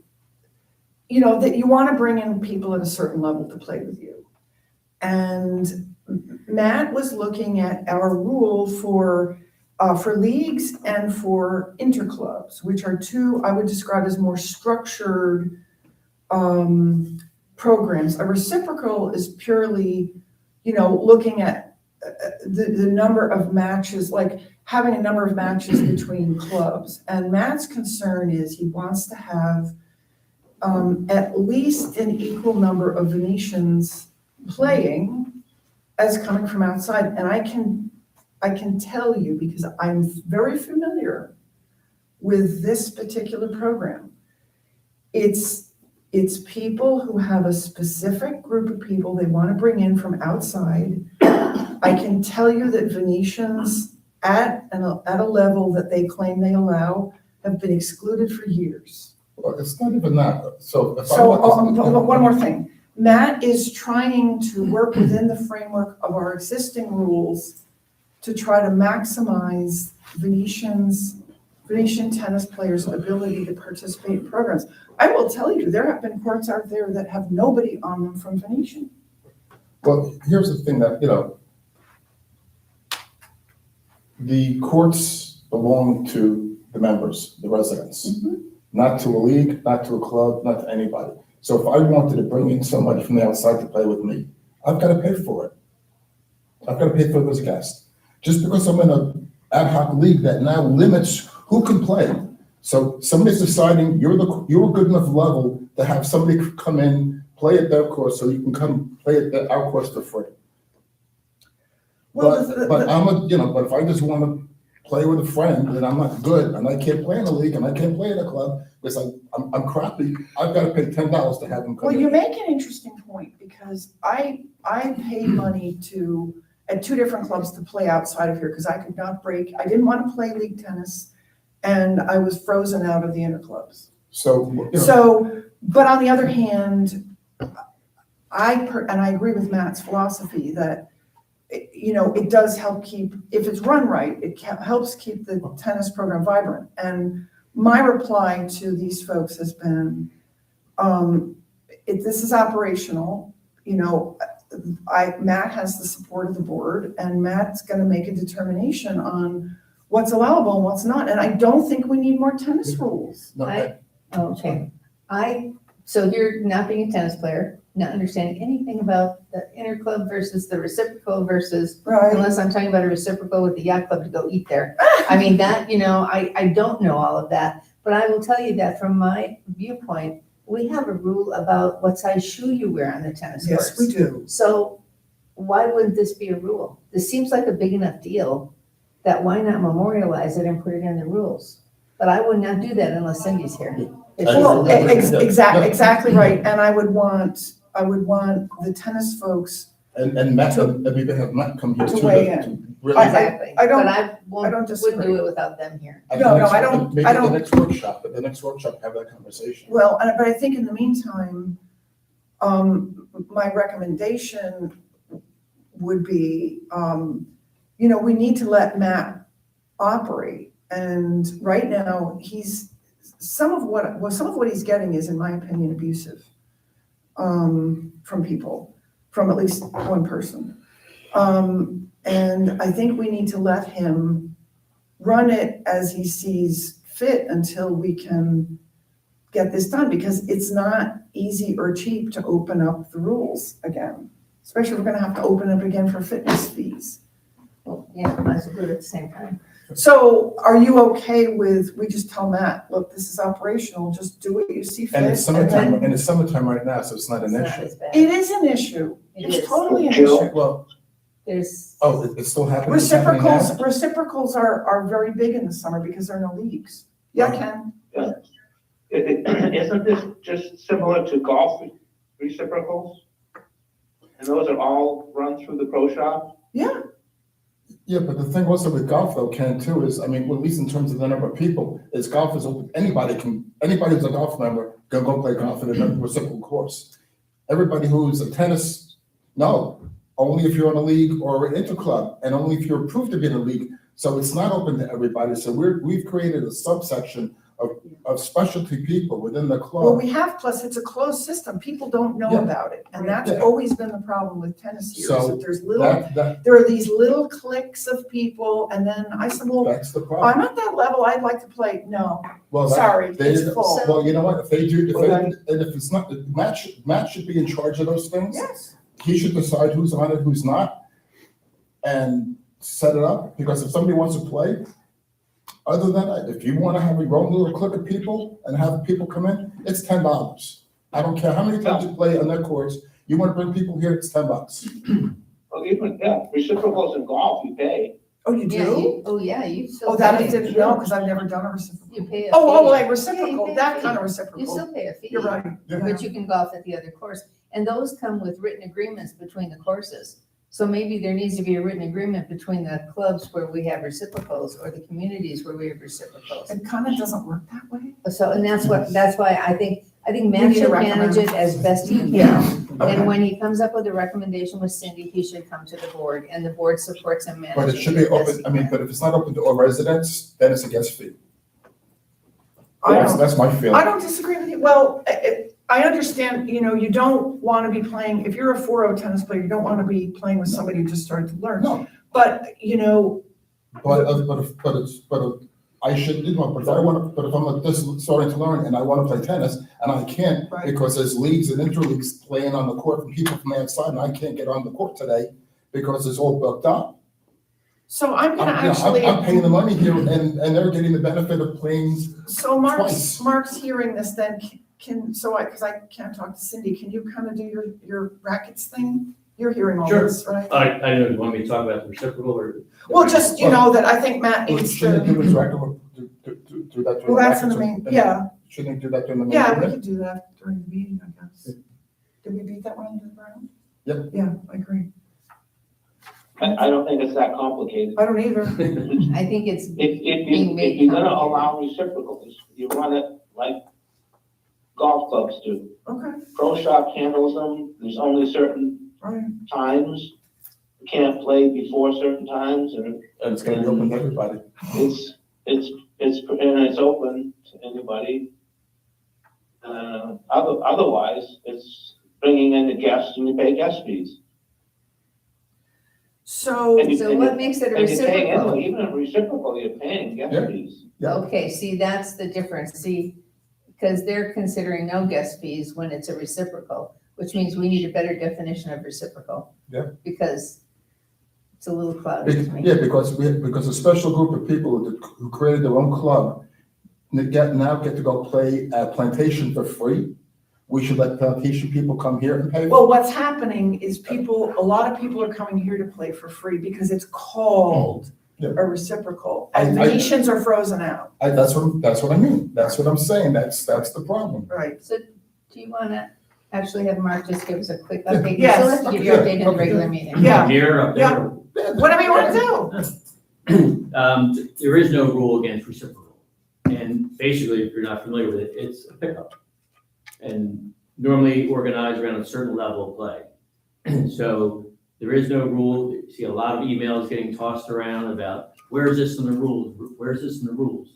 A: that you want to bring in people at a certain level to play with you. And Matt was looking at our rule for leagues and for interclubs, which are two, I would describe as more structured programs. A reciprocal is purely, looking at the number of matches, like having a number of matches between clubs. And Matt's concern is he wants to have at least an equal number of Venetians playing as coming from outside. And I can tell you, because I'm very familiar with this particular program, it's people who have a specific group of people they want to bring in from outside. I can tell you that Venetians at a level that they claim they allow have been excluded for years.
C: Well, it's not even that. So
A: One more thing. Matt is trying to work within the framework of our existing rules to try to maximize Venetian tennis players' ability to participate in programs. I will tell you, there have been courts out there that have nobody on them from Venetian.
C: Well, here's the thing that, the courts belong to the members, the residents, not to a league, not to a club, not to anybody. So if I wanted to bring in somebody from the outside to play with me, I've got to pay for it. I've got to pay for it as a guest. Just because I'm in an ad hoc league that now limits who can play. So somebody's deciding you're a good enough level to have somebody come in, play at their course, so you can come play at our course for free.
A: Well,
C: But if I just want to play with a friend and I'm not good and I can't play in a league and I can't play in a club because I'm crappy, I've got to pay $10 to have them come
A: well,
C: in.
A: you make an interesting point, because I paid money at two different clubs to play outside of here because I could not break. I didn't want to play league tennis, and I was frozen out of the interclubs. But on the other hand, I agree with Matt's philosophy that, it does help keep, if it's run right, it helps keep the tennis program vibrant. And my reply to these folks has been, this is operational, Matt has the support of the board, and Matt's going to make a determination on what's allowable and what's not. And I don't think we need more tennis rules.
B: So you're not being a tennis player, not understanding anything about the interclub versus the reciprocal versus,
A: Right.
B: unless I'm talking about a reciprocal with the yacht club to go eat there. I mean, that, I don't know all of that, but I will tell you that from my viewpoint, we have a rule about what size shoe you wear on the tennis courts.
A: Yes, we do.
B: So why wouldn't this be a rule? This seems like a big enough deal that why not memorialize it and put it in the rules? But I would not do that unless Cindy's here.
A: Well, exactly right. And I would want the tennis folks.
C: And Matt, we can have Matt come here
A: To
C: too.
A: weigh in.
C: Really,
B: Exactly.
A: I don't-
B: But I wouldn't
A: disagree.
B: do it without them here.
C: at
A: No,
C: the next-
A: I don't-
C: Maybe
A: I don't-
C: the next workshop, have that conversation.
A: Well, but I think in the meantime, my recommendation would be, we need to let Matt operate. And right now, some of what he's getting is, in my opinion, abusive from people, from at least one person. And I think we need to let him run it as he sees fit until we can get this done, because it's not easy or cheap to open up the rules again, especially if we're gonna have to open up again for fitness fees.
B: Well, yeah, might as well do it at the same time.
A: So are you okay with, we just tell Matt, look, this is operational, just do what you see fit?
C: And it's summertime right now, so it's not an
B: It's not
C: issue.
B: as bad.
A: It is an issue.
B: It
A: It's
B: is.
A: totally an
D: Jill?
A: issue.
C: Well,
B: There's,
C: it's still happening. It's happening now?
A: Reciprocals are very big in the summer because there are no leagues. Yeah, Ken?
D: Isn't this just similar to golf reciprocals? And those are all run through the pro shop?
A: Yeah,
C: Yeah, but the thing also with golf though, Ken, too, is, I mean, well, at least in terms of the number of people, is golf is open, anybody who's a golf member can go play golf at a reciprocal course. Everybody who's a tennis, no, only if you're in a league or an interclub, and only if you're approved to be in a league. So it's not open to everybody, so we've created a subsection of specialty people within the
A: well,
C: club.
A: we have, plus it's a closed system. People don't know
C: Yeah.
A: about it. And that's
C: Yeah.
A: always been the problem with tennis here, is
C: So
A: that there's
C: There
A: are these little cliques of people, and then I said, well,
C: that's the problem.
A: I'm at that level, I'd like to play. No,
C: Well,
A: sorry,
C: they-
A: it's full.
C: Well, you know what, if they do,
A: Okay.
C: and if it's not, Matt should be in charge of those things.
A: Yes,
C: He should decide who's on it, who's not, and set it up, because if somebody wants to play, other than that, if you want to have your own little clique of people and have people come in, it's $10. I don't care how many times you play on that course, you want to bring people here, it's $10.
D: Well, even, reciprocals in golf, you pay.
A: oh, you
B: yeah,
A: do?
B: you still.
A: Oh, that I
B: pay.
A: didn't know, because I've never done a reciprocal.
B: You pay a fee.
A: Oh, like
B: Yeah,
A: reciprocal,
B: you pay a
A: that
B: fee.
A: kind of
B: You
A: reciprocal.
B: still pay a fee.
A: You're right.
C: Yeah.
B: But you can golf at the other course. And those come with written agreements between the courses. So maybe there needs to be a written agreement between the clubs where we have reciprocals or the communities where we have reciprocals.
A: It kind of doesn't work that way.
B: So, and that's why I think Matt
A: need to
B: should manage it
A: recommend.
B: as best he can.
A: Yeah. Okay.
B: And when he comes up with a recommendation with Cindy, he should come to the board and the board supports him managing.
C: But it should be
B: as best
C: open,
B: he
C: I mean,
B: can.
C: but if it's not open to all residents, then it's a guest fee.
A: I don't,
C: That's my
A: I
C: feeling.
A: don't disagree with you. Well, I understand, you don't want to be playing, if you're a 4-0 tennis player, you don't want to be playing with somebody who just started to learn.
C: No,
A: But,
C: I should, but if I'm just starting to learn and I want to play tennis and I can't,
A: Right.
C: because there's leagues and interleagues playing on the court from people from the outside, and I can't get on the court today because it's all booked up.
A: so I'm gonna actually.
C: I'm paying the money here and they're getting the benefit of playing.
A: So
C: twice.
A: Mark's hearing this, then because I can't talk to Cindy, can you kind of do your rackets thing? You're hearing all
E: Sure.
A: this, right?
E: I know, you want me to talk about the reciprocal or?
A: Well, just, that I think Matt needs
C: Shouldn't
A: to,
C: do his record, do that.
A: well, that's in the main, yeah,
C: Shouldn't he do that during the main?
A: yeah, we
C: meeting?
A: could do that during the meeting, I guess. Did we beat that one into the ground?
C: Yep.
A: Yeah, I agree.
D: I don't think it's that complicated.
A: I don't either.
B: I think it's
D: If you're gonna allow reciprocals, you run it like golf clubs do.
A: Okay,
D: Pro shop handles them, there's only certain
A: all right.
D: times. You can't play before certain times, and
C: And it's gonna be open to everybody.
D: it's open to anybody. Otherwise, it's bringing in the guests and you pay guest fees.
A: So,
D: And you-
B: So what makes it a
D: And you're paying,
B: reciprocal?
D: even a reciprocal, you're paying
C: Yeah.
D: guest fees.
C: Yeah.
B: Okay, see, that's the difference, see, because they're considering no guest fees when it's a reciprocal, which means we need a better definition of reciprocal.
C: Yeah.
B: Because it's a little cloudy to me.
C: Yeah, because a special group of people who created their own club now get to go play at Plantation for free. We should let Plantation people come here and pay.
A: well, what's happening is a lot of people are coming here to play for free because it's called
C: Yeah.
A: a reciprocal. And
C: I-
A: Venetians are frozen out,
C: That's what I mean. That's what I'm saying. That's the problem.
A: right?
B: So do you want to actually have Mark just give us a quick update?
A: Yes.
B: So let's give you an update in the
C: Okay.
B: regular meeting.
A: Yeah.
E: Here, up there.
A: Whatever you want to do.
E: There is no rule against reciprocal. And basically, if you're not familiar with it, it's a pickup. And normally organized around a certain level of play. So There is no rule. You see a lot of emails getting tossed around about, where is this in the rules? Where is this in the rules?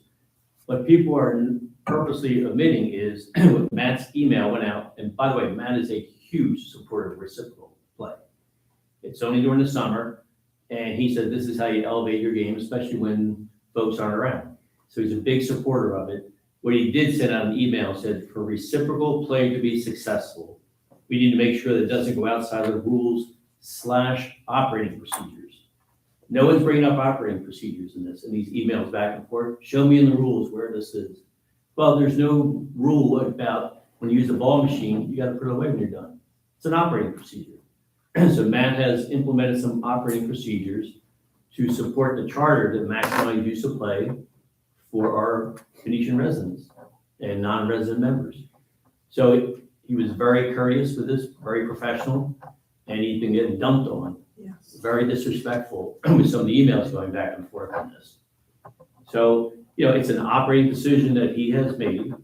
E: What people are purposely omitting is when Matt's email went out, and by the way, Matt is a huge supporter of reciprocal play. It's only during the summer, and he said this is how you elevate your game, especially when folks aren't around. So he's a big supporter of it. What he did send out an email said, for reciprocal play to be successful, we need to make sure that it doesn't go outside of the rules/operating procedures. No one's bringing up operating procedures in this, in these emails back and forth. Show me in the rules where this is. Well, there's no rule about when you use the ball machine, you got to put it away when you're done. It's an operating procedure. So Matt has implemented some operating procedures to support the charter to maximize use of play for our Venetian residents and non-resident members. So he was very courteous with this, very professional, and he's been getting dumped on.
A: Yes.
E: Very disrespectful with some of the emails going back and forth on this. So, it's an operating decision that he has made.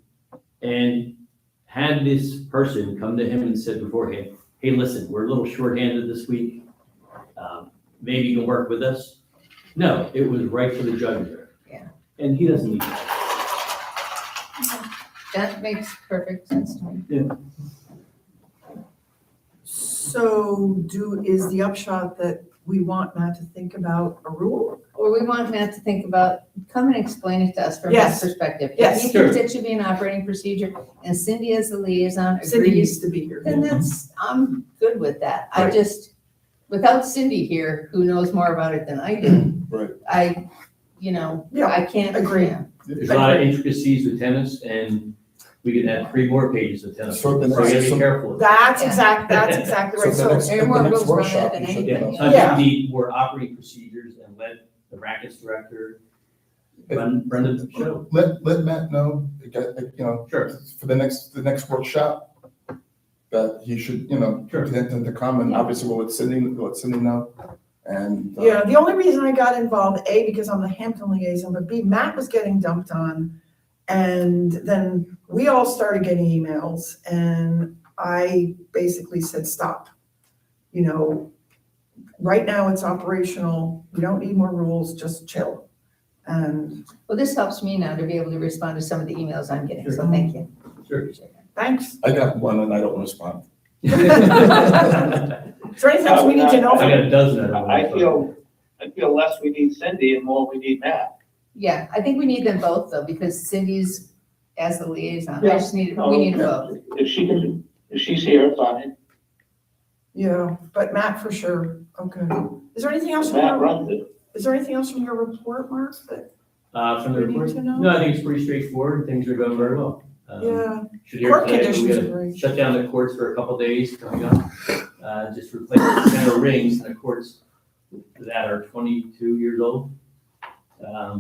E: And had this person come to him and said beforehand, hey, listen, we're a little shorthanded this week. Maybe you can work with us. No, it was right for the judge.
B: Yeah.
E: And he doesn't need that.
B: That makes perfect sense to me.
A: So is the upshot that we want Matt to think about a rule?
B: Or we want Matt to think about, come and explain it to us from his
A: Yes.
B: perspective.
A: Yes.
B: If he thinks it should be an operating procedure, and Cindy as the liaison
A: Cindy
B: agrees,
A: needs to be here.
B: then I'm good with that. I
A: Right.
B: just, without Cindy here, who knows more about it than I do,
C: Right.
B: I can't.
A: Agree.
B: Yeah.
E: There's a lot of intricacies with tennis, and we could add 3 more pages of tennis.
C: So
E: So
C: the
E: you gotta
C: next-
E: be careful.
A: That's
B: Yeah.
A: exactly right.
C: So
A: So,
C: the next,
B: there are
C: at
B: more
C: the next
B: rules around
C: workshop,
B: that than
C: you should,
B: anything,
C: you know,
B: yeah.
E: So I
A: Yeah.
E: think we need more operating procedures and let the rackets director run the show.
C: let Matt know,
E: Sure.
C: for the next workshop, that he should,
E: Sure.
C: get them to come, and obviously we'll let Cindy know, and.
A: yeah, the only reason I got involved, A, because I'm the Hampton liaison, but B, Matt was getting dumped on. And then we all started getting emails, and I basically said, stop. Right now it's operational. We don't need more rules, just chill. And
B: Well, this helps me now to be able to respond to some of the emails I'm getting, so
E: Sure.
B: thank you.
E: Sure.
A: thanks.
C: I got one and I don't respond.
A: Is there anything else we need to know?
E: I got a dozen of them.
D: I feel less we need Cindy and more we need Matt.
B: Yeah, I think we need them both though, because Cindy's as the liaison,
D: Yeah.
B: we need
C: Yeah.
B: both.
D: If she's here, fine.
A: Yeah, but Matt for sure. Okay. Is there anything else?
D: Matt runs it.
A: Is there anything else from your report, Mark? That,
E: From the
A: We need
E: report?
A: to know?
E: No, I think it's pretty straightforward. Things are going very well.
A: yeah,
E: Should hear
A: court
E: today, we
A: conditions are
E: gotta
A: great.
E: shut down the courts for a couple days coming up. Just replace the center rings in the courts that are 22 years old.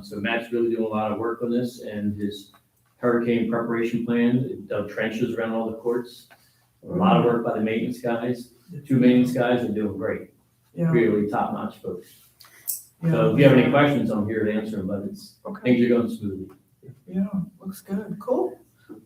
E: So Matt's really doing a lot of work on this, and his hurricane preparation plan, dug trenches around all the courts. A lot of work by the maintenance guys. The 2 maintenance guys are doing great,
A: Yeah,
E: really top-notch folks. So
A: yeah.
E: if you have any questions, I'm here to answer them, but
A: Okay,
E: things are going smoothly.
A: yeah, looks good. Cool.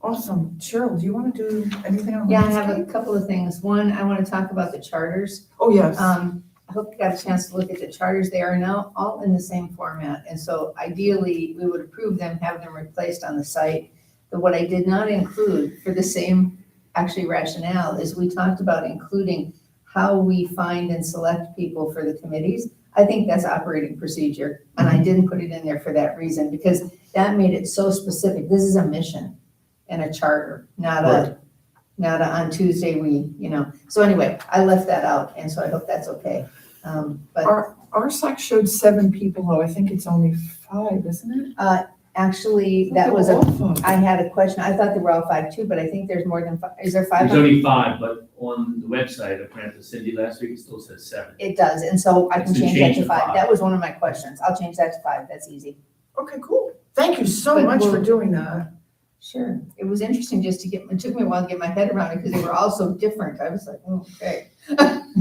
A: Awesome. Cheryl, do you want to do anything on
B: Yeah, I have a
A: landscape?
B: couple of things. One, I want to talk about the charters.
A: Oh, yes.
B: I hope you got a chance to look at the charters. They are now all in the same format. And so ideally, we would approve them, have them replaced on the site. But what I did not include for the same actually rationale is we talked about including how we find and select people for the committees. I think that's operating procedure. And I didn't put it in there for that reason because that made it so specific. This is a mission and a charter, not a on Tuesday so anyway, I left that out, and so I hope that's okay. But
A: Our SAC showed 7 people, though. I think it's only 5, isn't it?
B: actually, I had a question, I thought they were all 5 too, but I think there's more than 5, is there 5?
E: There's only 5, but on the website, I printed to Cindy last week, it still says 7.
B: It does, and so I can
E: It's been
B: change that
E: changed
B: to
E: to
B: 5,
E: 5.
B: that was one of my questions, I'll change that to 5, that's easy.
A: Okay, cool. Thank you so
B: But
A: much for
B: we'll-
A: doing that.
B: Sure, it was interesting just to it took me a while to get my head around it, because they were all so different, I was like, oh, okay.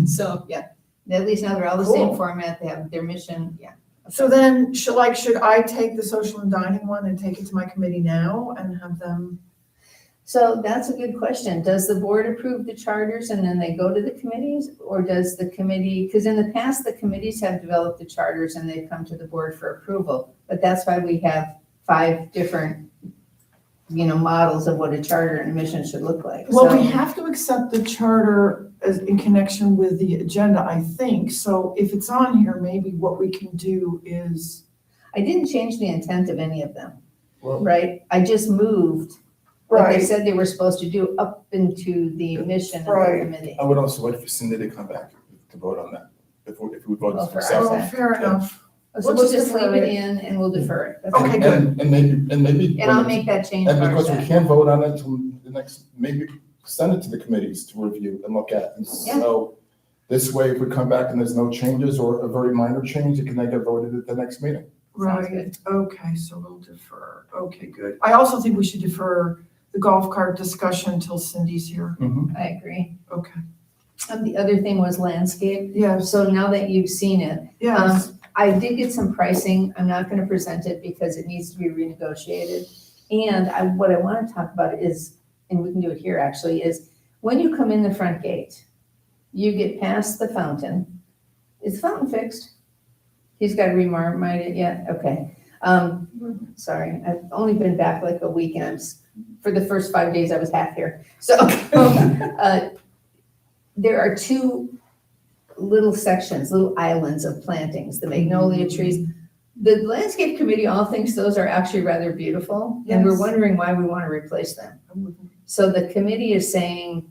B: So, yeah, at least now they're all the same
A: Cool.
B: format, they have their mission, yeah.
A: So then, should I take the social and dining one and take it to my committee now and have them?
B: So that's a good question. Does the board approve the charters and then they go to the committees? Or does the committee, because in the past, the committees have developed the charters and they've come to the board for approval. But that's why we have 5 different, models of what a charter and a mission should look like.
A: Well, we
B: So-
A: have to accept the charter as in connection with the agenda, I think. So if it's on here, maybe what we can do is,
B: I didn't change the intent of any of them,
C: Well,
B: right? I just moved what they
A: right,
B: said they were supposed to do up into the mission of the
A: Right.
B: committee.
C: I would also like for Cindy to come back to vote on that, if we vote
B: Well,
C: for
B: for
C: South.
A: well, fair enough.
B: So
A: We'll
B: we'll
A: just
B: just leave
A: defer
B: it
A: it.
B: in and we'll defer it. That's
A: Okay,
B: fine.
A: good.
C: And maybe.
B: And I'll make that change.
C: And
B: for
C: because we
B: that.
C: can't vote on it until the next, maybe send it to the committees to review and look at. And
B: Yeah.
C: so this way, if we come back and there's no changes or a very minor change, it can then get voted at the next meeting.
B: Sounds
A: Right, okay, so we'll defer. Okay, good. I also think we should defer the golf cart discussion until Cindy's here.
B: I agree.
A: Okay,
B: The other thing was landscape.
A: yes,
B: So now that you've seen it,
A: yes,
B: I did get some pricing. I'm not gonna present it because it needs to be renegotiated. And what I wanna talk about is, and we can do it here actually, is when you come in the front gate, you get past the fountain. Is the fountain fixed? He's got to remind it yet? Okay. Sorry, I've only been back like a week and for the first 5 days I was half here. So, there are 2 little sections, little islands of plantings, the magnolia trees. The landscape committee all thinks those are actually rather beautiful, and we're
A: Yes.
B: wondering why we want to replace them. So the committee is saying,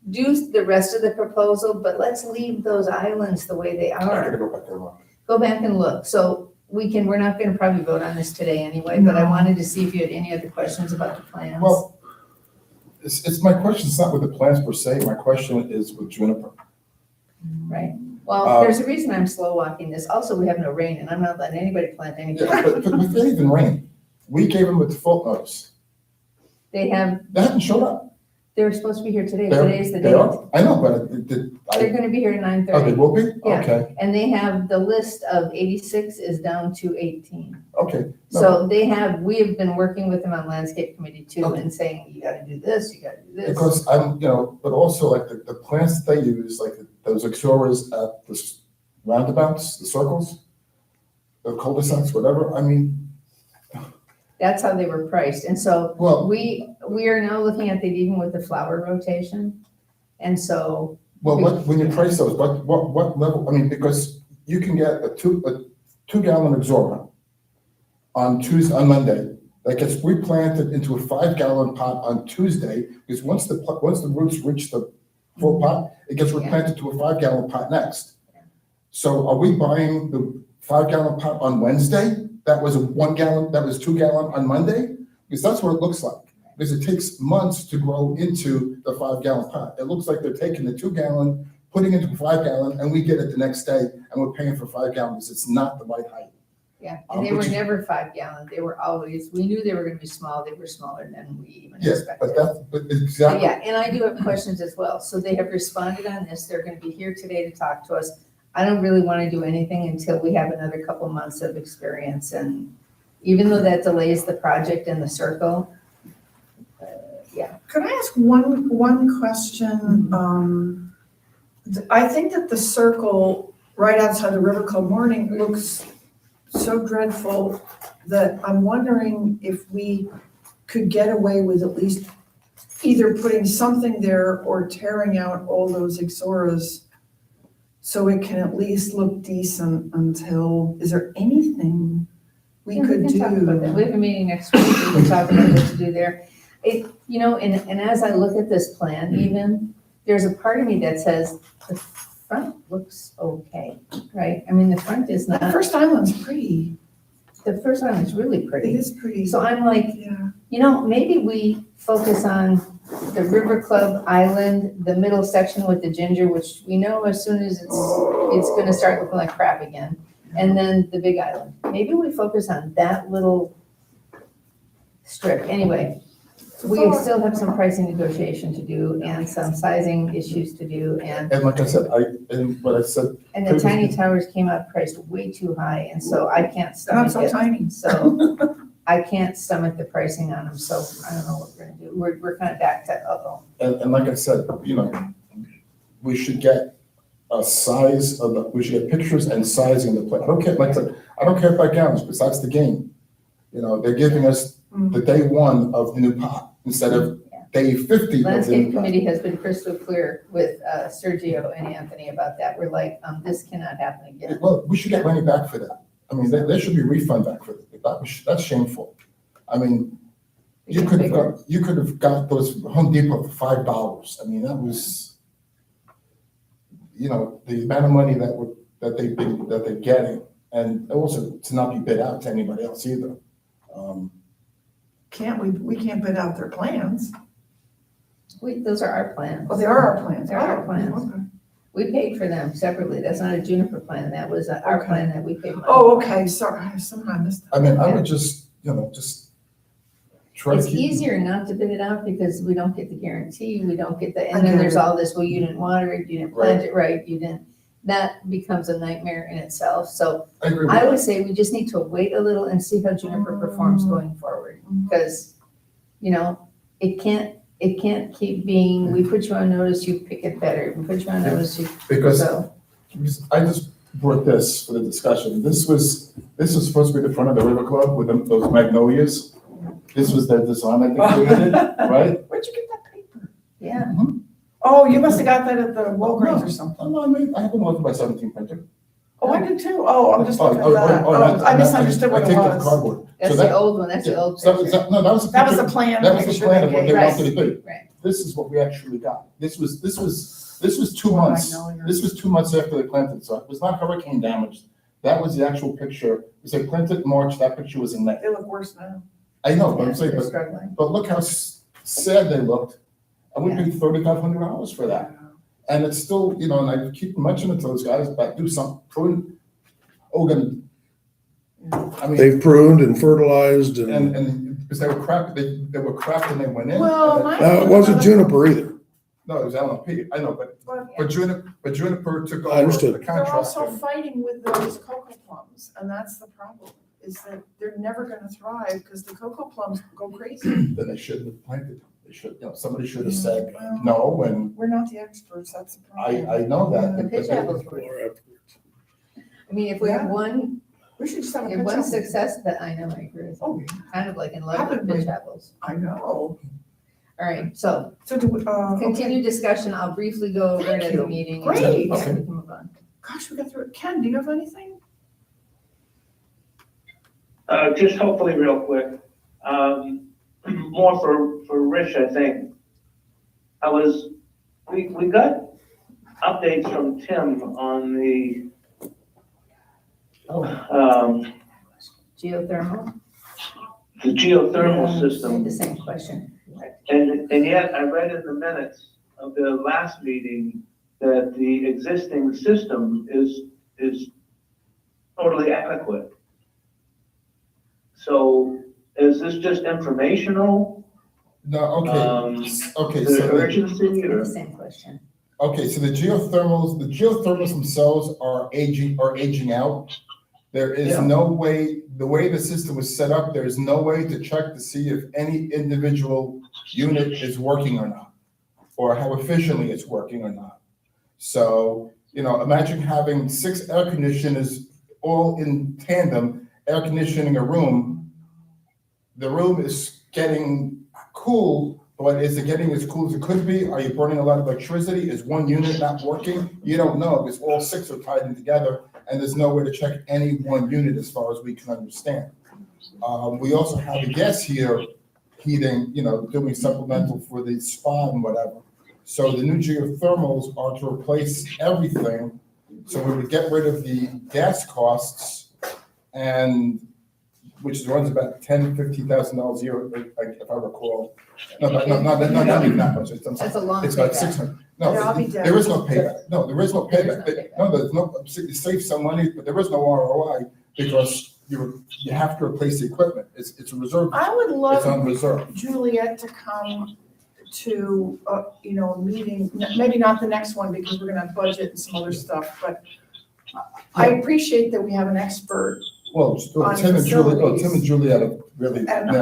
B: do the rest of the proposal, but let's leave those islands the way they
C: I
B: are.
C: gotta go back there and look.
B: Go back and look. So we're not gonna probably vote on this today anyway, but I
A: No.
B: wanted to see if you had any other questions about the plans.
C: Well, it's my question's not with the plans per se, my question is with Juniper.
B: Right. Well, there's a reason I'm slow walking this. Also, we have no rain and I'm not letting anybody plant anything.
C: Yeah, but it didn't even rain. We gave them a default notice.
B: They have,
C: They haven't showed up.
B: they were supposed to be here today.
C: They're-
B: Today's the
C: They
B: date.
C: are, I know, but
B: They're gonna be here at
C: oh, they
B: 9:30.
C: will be?
B: Yeah.
C: Okay,
B: And they have, the list of 86 is down to 18.
C: okay. No,
B: So we have been working with them on landscape committee too
C: Okay.
B: and saying, you gotta do this, you gotta do this.
C: Because but also like the plants that they use, like those Exoras at the roundabouts, the circles, the cul-de-sacs, whatever, I mean,
B: That's how they were priced. And so
C: well,
B: we are now looking at that even with the flower rotation. And so,
C: when you price those, what level, I mean, because you can get a 2-gallon Exora on Monday, that gets replanted into a 5-gallon pot on Tuesday, because once the roots reach the full pot, it gets replanted to a 5-gallon pot next. So are we buying the 5-gallon pot on Wednesday? That was 2-gallon on Monday? Because that's what it looks like. Because it takes months to grow into the 5-gallon pot. It looks like they're taking the 2-gallon, putting it into a 5-gallon, and we get it the next day, and we're paying for 5 gallons. It's not the right height.
B: yeah, and they were
C: Which is-
B: never 5-gallon. They were always, we knew they were gonna be small. They were smaller than we even
C: Yes,
B: expected.
C: but exactly.
B: Yeah, and I do have questions as well. So they have responded on this. They're gonna be here today to talk to us. I don't really want to do anything until we have another couple months of experience. And even though that delays the project in the circle,
A: could I ask one question? I think that the circle right outside the River Club Morning looks so dreadful that I'm wondering if we could get away with at least either putting something there or tearing out all those Exoras so it can at least look decent until, is there anything we could
B: can talk about that. We
A: do?
B: have a meeting next week. We can talk about what to do there. And as I look at this plan even, there's a part of me that says the front looks okay, right? I mean, the front is
A: That
B: not,
A: first island's pretty.
B: the first one is really
A: It
B: pretty.
A: is pretty.
B: So I'm like,
A: Yeah.
B: maybe we focus on the River Club Island, the middle section with the ginger, which we know as soon as it's gonna start looking like crap again. And then the big island. Maybe we focus on that little strip. Anyway, we still have some pricing negotiation to do and some sizing issues to do. And
C: And like I said, what I said,
B: the tiny towers came out priced way too high. And so I can't
A: They're not
B: stomach
A: so
B: it.
A: tiny.
B: So I can't stomach the pricing on them, so I don't know what we're gonna do. We're kind of back to, uh-oh.
C: And like I said, we should get a size of we should get pictures and sizing of the plane. I don't care, like I said, I don't care about gallons, because that's the game. They're giving us the day one of the new pot instead of day 50 of the
B: Landscape
C: new pot.
B: Committee has been crystal clear with Sergio and Anthony about that. We're like, this cannot happen again.
C: Well, we should get money back for that. I mean, there should be a refund back for that. That's shameful. I mean, you could have got those Home Depot for $5. I mean, that was, the amount of money that they're getting, and also to not be bid out to anybody else either.
A: We can't bid out their plans.
B: Those are our plans.
A: Oh, they are our plans.
B: They're our
A: Oh,
B: plans.
A: okay.
B: We paid for them separately. That's not a Juniper plan. That was our
A: Okay.
B: plan that we paid money.
A: Oh, okay, sorry, somehow I missed that.
C: I mean, I would just try to
B: It's
C: keep.
B: easier not to bid it out because we don't get the guarantee, we don't get the,
A: I
B: and then
A: get
B: there's
A: it.
B: all this, well, you didn't water it, you didn't plant it right, you didn't. That becomes a nightmare in itself. So
C: I agree with
B: I
C: that.
B: would say we just need to wait a little and see how Juniper performs going forward. Because, it can't keep being, we put you on notice, you pick it better. We put you on notice, you,
C: Because
B: so.
C: I just brought this for the discussion. This was supposed to be the front of the River Club with those magnolias. This was their design, I think they did, right?
A: Where'd you get that paper?
B: Yeah,
A: Oh, you must have got that at the Walgreens or something.
C: No, I have an 11 by 17 printer.
A: Oh, I did too. Oh, I'm just looking at that.
C: Oh,
A: Oh, I misunderstood what it
C: I take the
A: was.
C: cardboard. So
B: that's the old one, that's the old
C: So
B: picture.
C: no, that was a
A: That was
C: picture.
A: the plan.
C: That was the
A: picture
C: plan of what they
A: gave.
C: wanted to do.
B: Right.
C: This is what we actually got. This was 2
A: Oh,
C: months.
A: Magnolia.
C: This was 2 months after they planted, so it was not hurricane damaged. That was the actual picture. It said planted in March, that picture was in May.
A: They look worse now.
C: I know, but
B: Yeah,
C: I'm saying,
B: they're
C: but
B: struggling.
C: look how sad they looked. I would pay $3,500 for that. And it's still, and I keep mentioning to those guys, but do something, prune. I mean,
F: They've pruned and fertilized
C: and because they were crap, they were crap when they went in.
A: Well,
C: and
F: it wasn't Juniper either.
C: No, it was LMP, I know, but Juniper took
F: I
C: over
F: understood.
C: the
A: They're also
C: contract.
A: fighting with those cocoa plums, and that's the problem, is that they're never gonna thrive because the cocoa plums go crazy.
C: Then they shouldn't have planted. They should, somebody should have said no, and
A: We're not the experts, that's the problem.
C: I know that.
B: The
C: but
B: pitch
C: they-
B: apples were, I mean, if we have one,
A: We should just have a.
B: if one
A: pitch apple.
B: success, that I know, I agree with
A: Oh,
B: you. Kind of like in love with
A: Haven't we?
B: pitch apples.
A: I know.
B: All right, so
A: So do we, okay.
B: continued discussion, I'll briefly go over it
A: Thank
B: at the
A: you.
B: meeting.
A: Great.
B: And then we can move on.
A: Gosh, we got through it. Ken, do you have anything?
D: Just hopefully real quick, more for Rich, I think. We got updates from Tim on the,
B: Geothermal?
D: the geothermal
B: Yeah,
D: system.
B: The same question.
D: And yet I read in the minutes of the last meeting that the existing system is totally adequate. So is this just informational,
C: No, okay,
D: the
C: so,
D: urgency
B: The
D: or?
B: same question.
C: so the geothermals themselves are aging out. There is
A: Yeah.
C: no way, the way the system was set up, there is no way to check to see if any individual unit is working or not, or how efficiently it's working or not. So, imagine having 6 air conditioners all in tandem, air conditioning a room. The room is getting cool, but is it getting as cool as it could be? Are you burning a lot of electricity? Is one unit not working? You don't know, because all 6 are tied in together, and there's no way to check any one unit as far as we can understand. We also have a gas heating, doing supplemental for the spa and whatever. So the new geothermals are to replace everything, so we would get rid of the gas costs, and which runs about $10,000-$15,000 a year, if I recall. No, not even that much.
B: That's a long
C: It's about
B: payback.
C: 600.
A: Yeah, I'll
C: No,
A: be down.
C: there is no payback. No, there is no
B: There is no
C: payback.
B: payback.
C: No, there's no, you save some money, but there is no ROI because you have to replace the equipment. It's a reserve,
A: I would
C: it's on
A: love
C: reserve.
A: Juliet to come to, a meeting, maybe not the next one because we're gonna have budget and some other stuff, but I appreciate that we have an expert
C: Well, still,
A: On
C: Tim and
A: facilities.
C: Julie had really,
A: And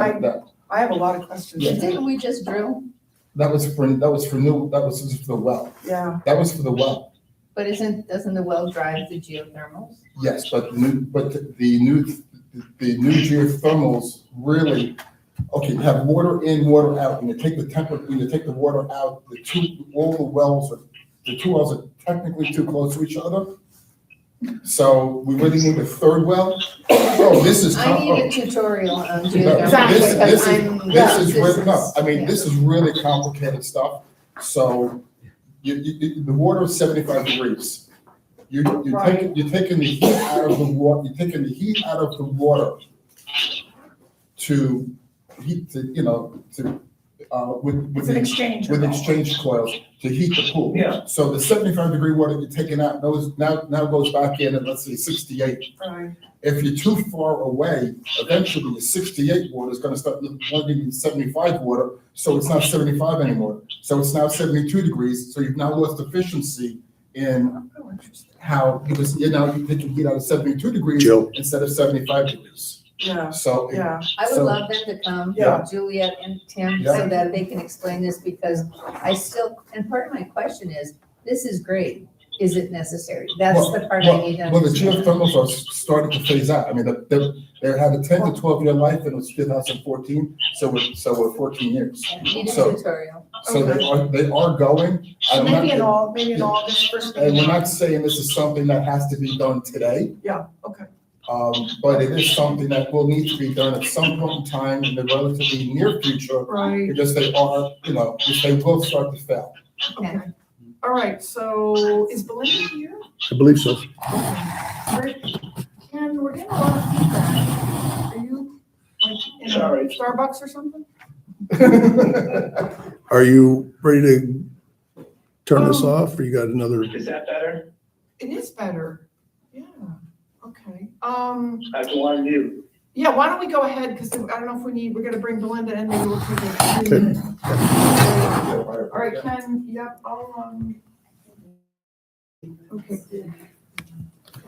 A: I have a lot of questions.
C: Yeah.
B: Didn't we just drill?
C: that was for the well.
A: Yeah,
C: That was for the well.
B: But doesn't the well drive the geothermals?
C: Yes, but the new geothermals really, okay, you have water in, water out. When you take the water out, the two wells are technically too close to each other. So we really need a third well. Oh, this is.
B: I need a tutorial on
C: No,
B: geothermal because I'm.
C: This is really complicated stuff. So the water is 75 degrees. You're taking the heat out of the water,
A: it's an exchange.
C: with exchange coils to heat the pool.
D: Yeah.
C: So the 75-degree water you're taking out now goes back in at, let's say, 68.
A: Right.
C: If you're too far away, eventually the 68 water is gonna start wanting 75 water, so it's not 75 anymore. So it's now 72 degrees, so you've now lost efficiency in
A: Oh, interesting.
C: how, because you're taking heat out of 72 degrees
F: Jill.
C: instead of 75 degrees.
A: Yeah,
C: So,
A: yeah.
B: I would
C: So-
B: love them to come,
A: Yeah.
B: Juliet and Tim,
C: Yeah.
B: so that they can explain this, because and part of my question is, this is great, is it necessary? That's the part I need to
C: well, the
B: understand.
C: geothermals are starting to phase out. I mean, they had a 10 to 12 year life, and it was 2014, so we're 14 years.
B: Need a
C: So-
B: tutorial.
C: So they are going.
A: So
C: I'm
A: maybe
C: not-
A: in August, first
C: And we're
A: meeting.
C: not saying this is something that has to be done today,
A: Yeah, okay.
C: but it is something that will need to be done at some point in time in the relatively near future,
A: Right,
C: because they will start to fail.
A: okay. All right, so is Belinda here?
F: I believe so.
A: Ken, we're getting a lot of feedback. Are you, like, in
D: Sorry.
A: Starbucks or something?
F: Are you ready to turn this off, or you got another?
D: Is that better?
A: It is better. Yeah, okay.
D: I go on mute.
A: Yeah, why don't we go ahead, because I don't know if we're gonna bring Belinda in, maybe we'll take a
F: Okay.
A: 3 minute. All right, Ken, yep, I'll, okay.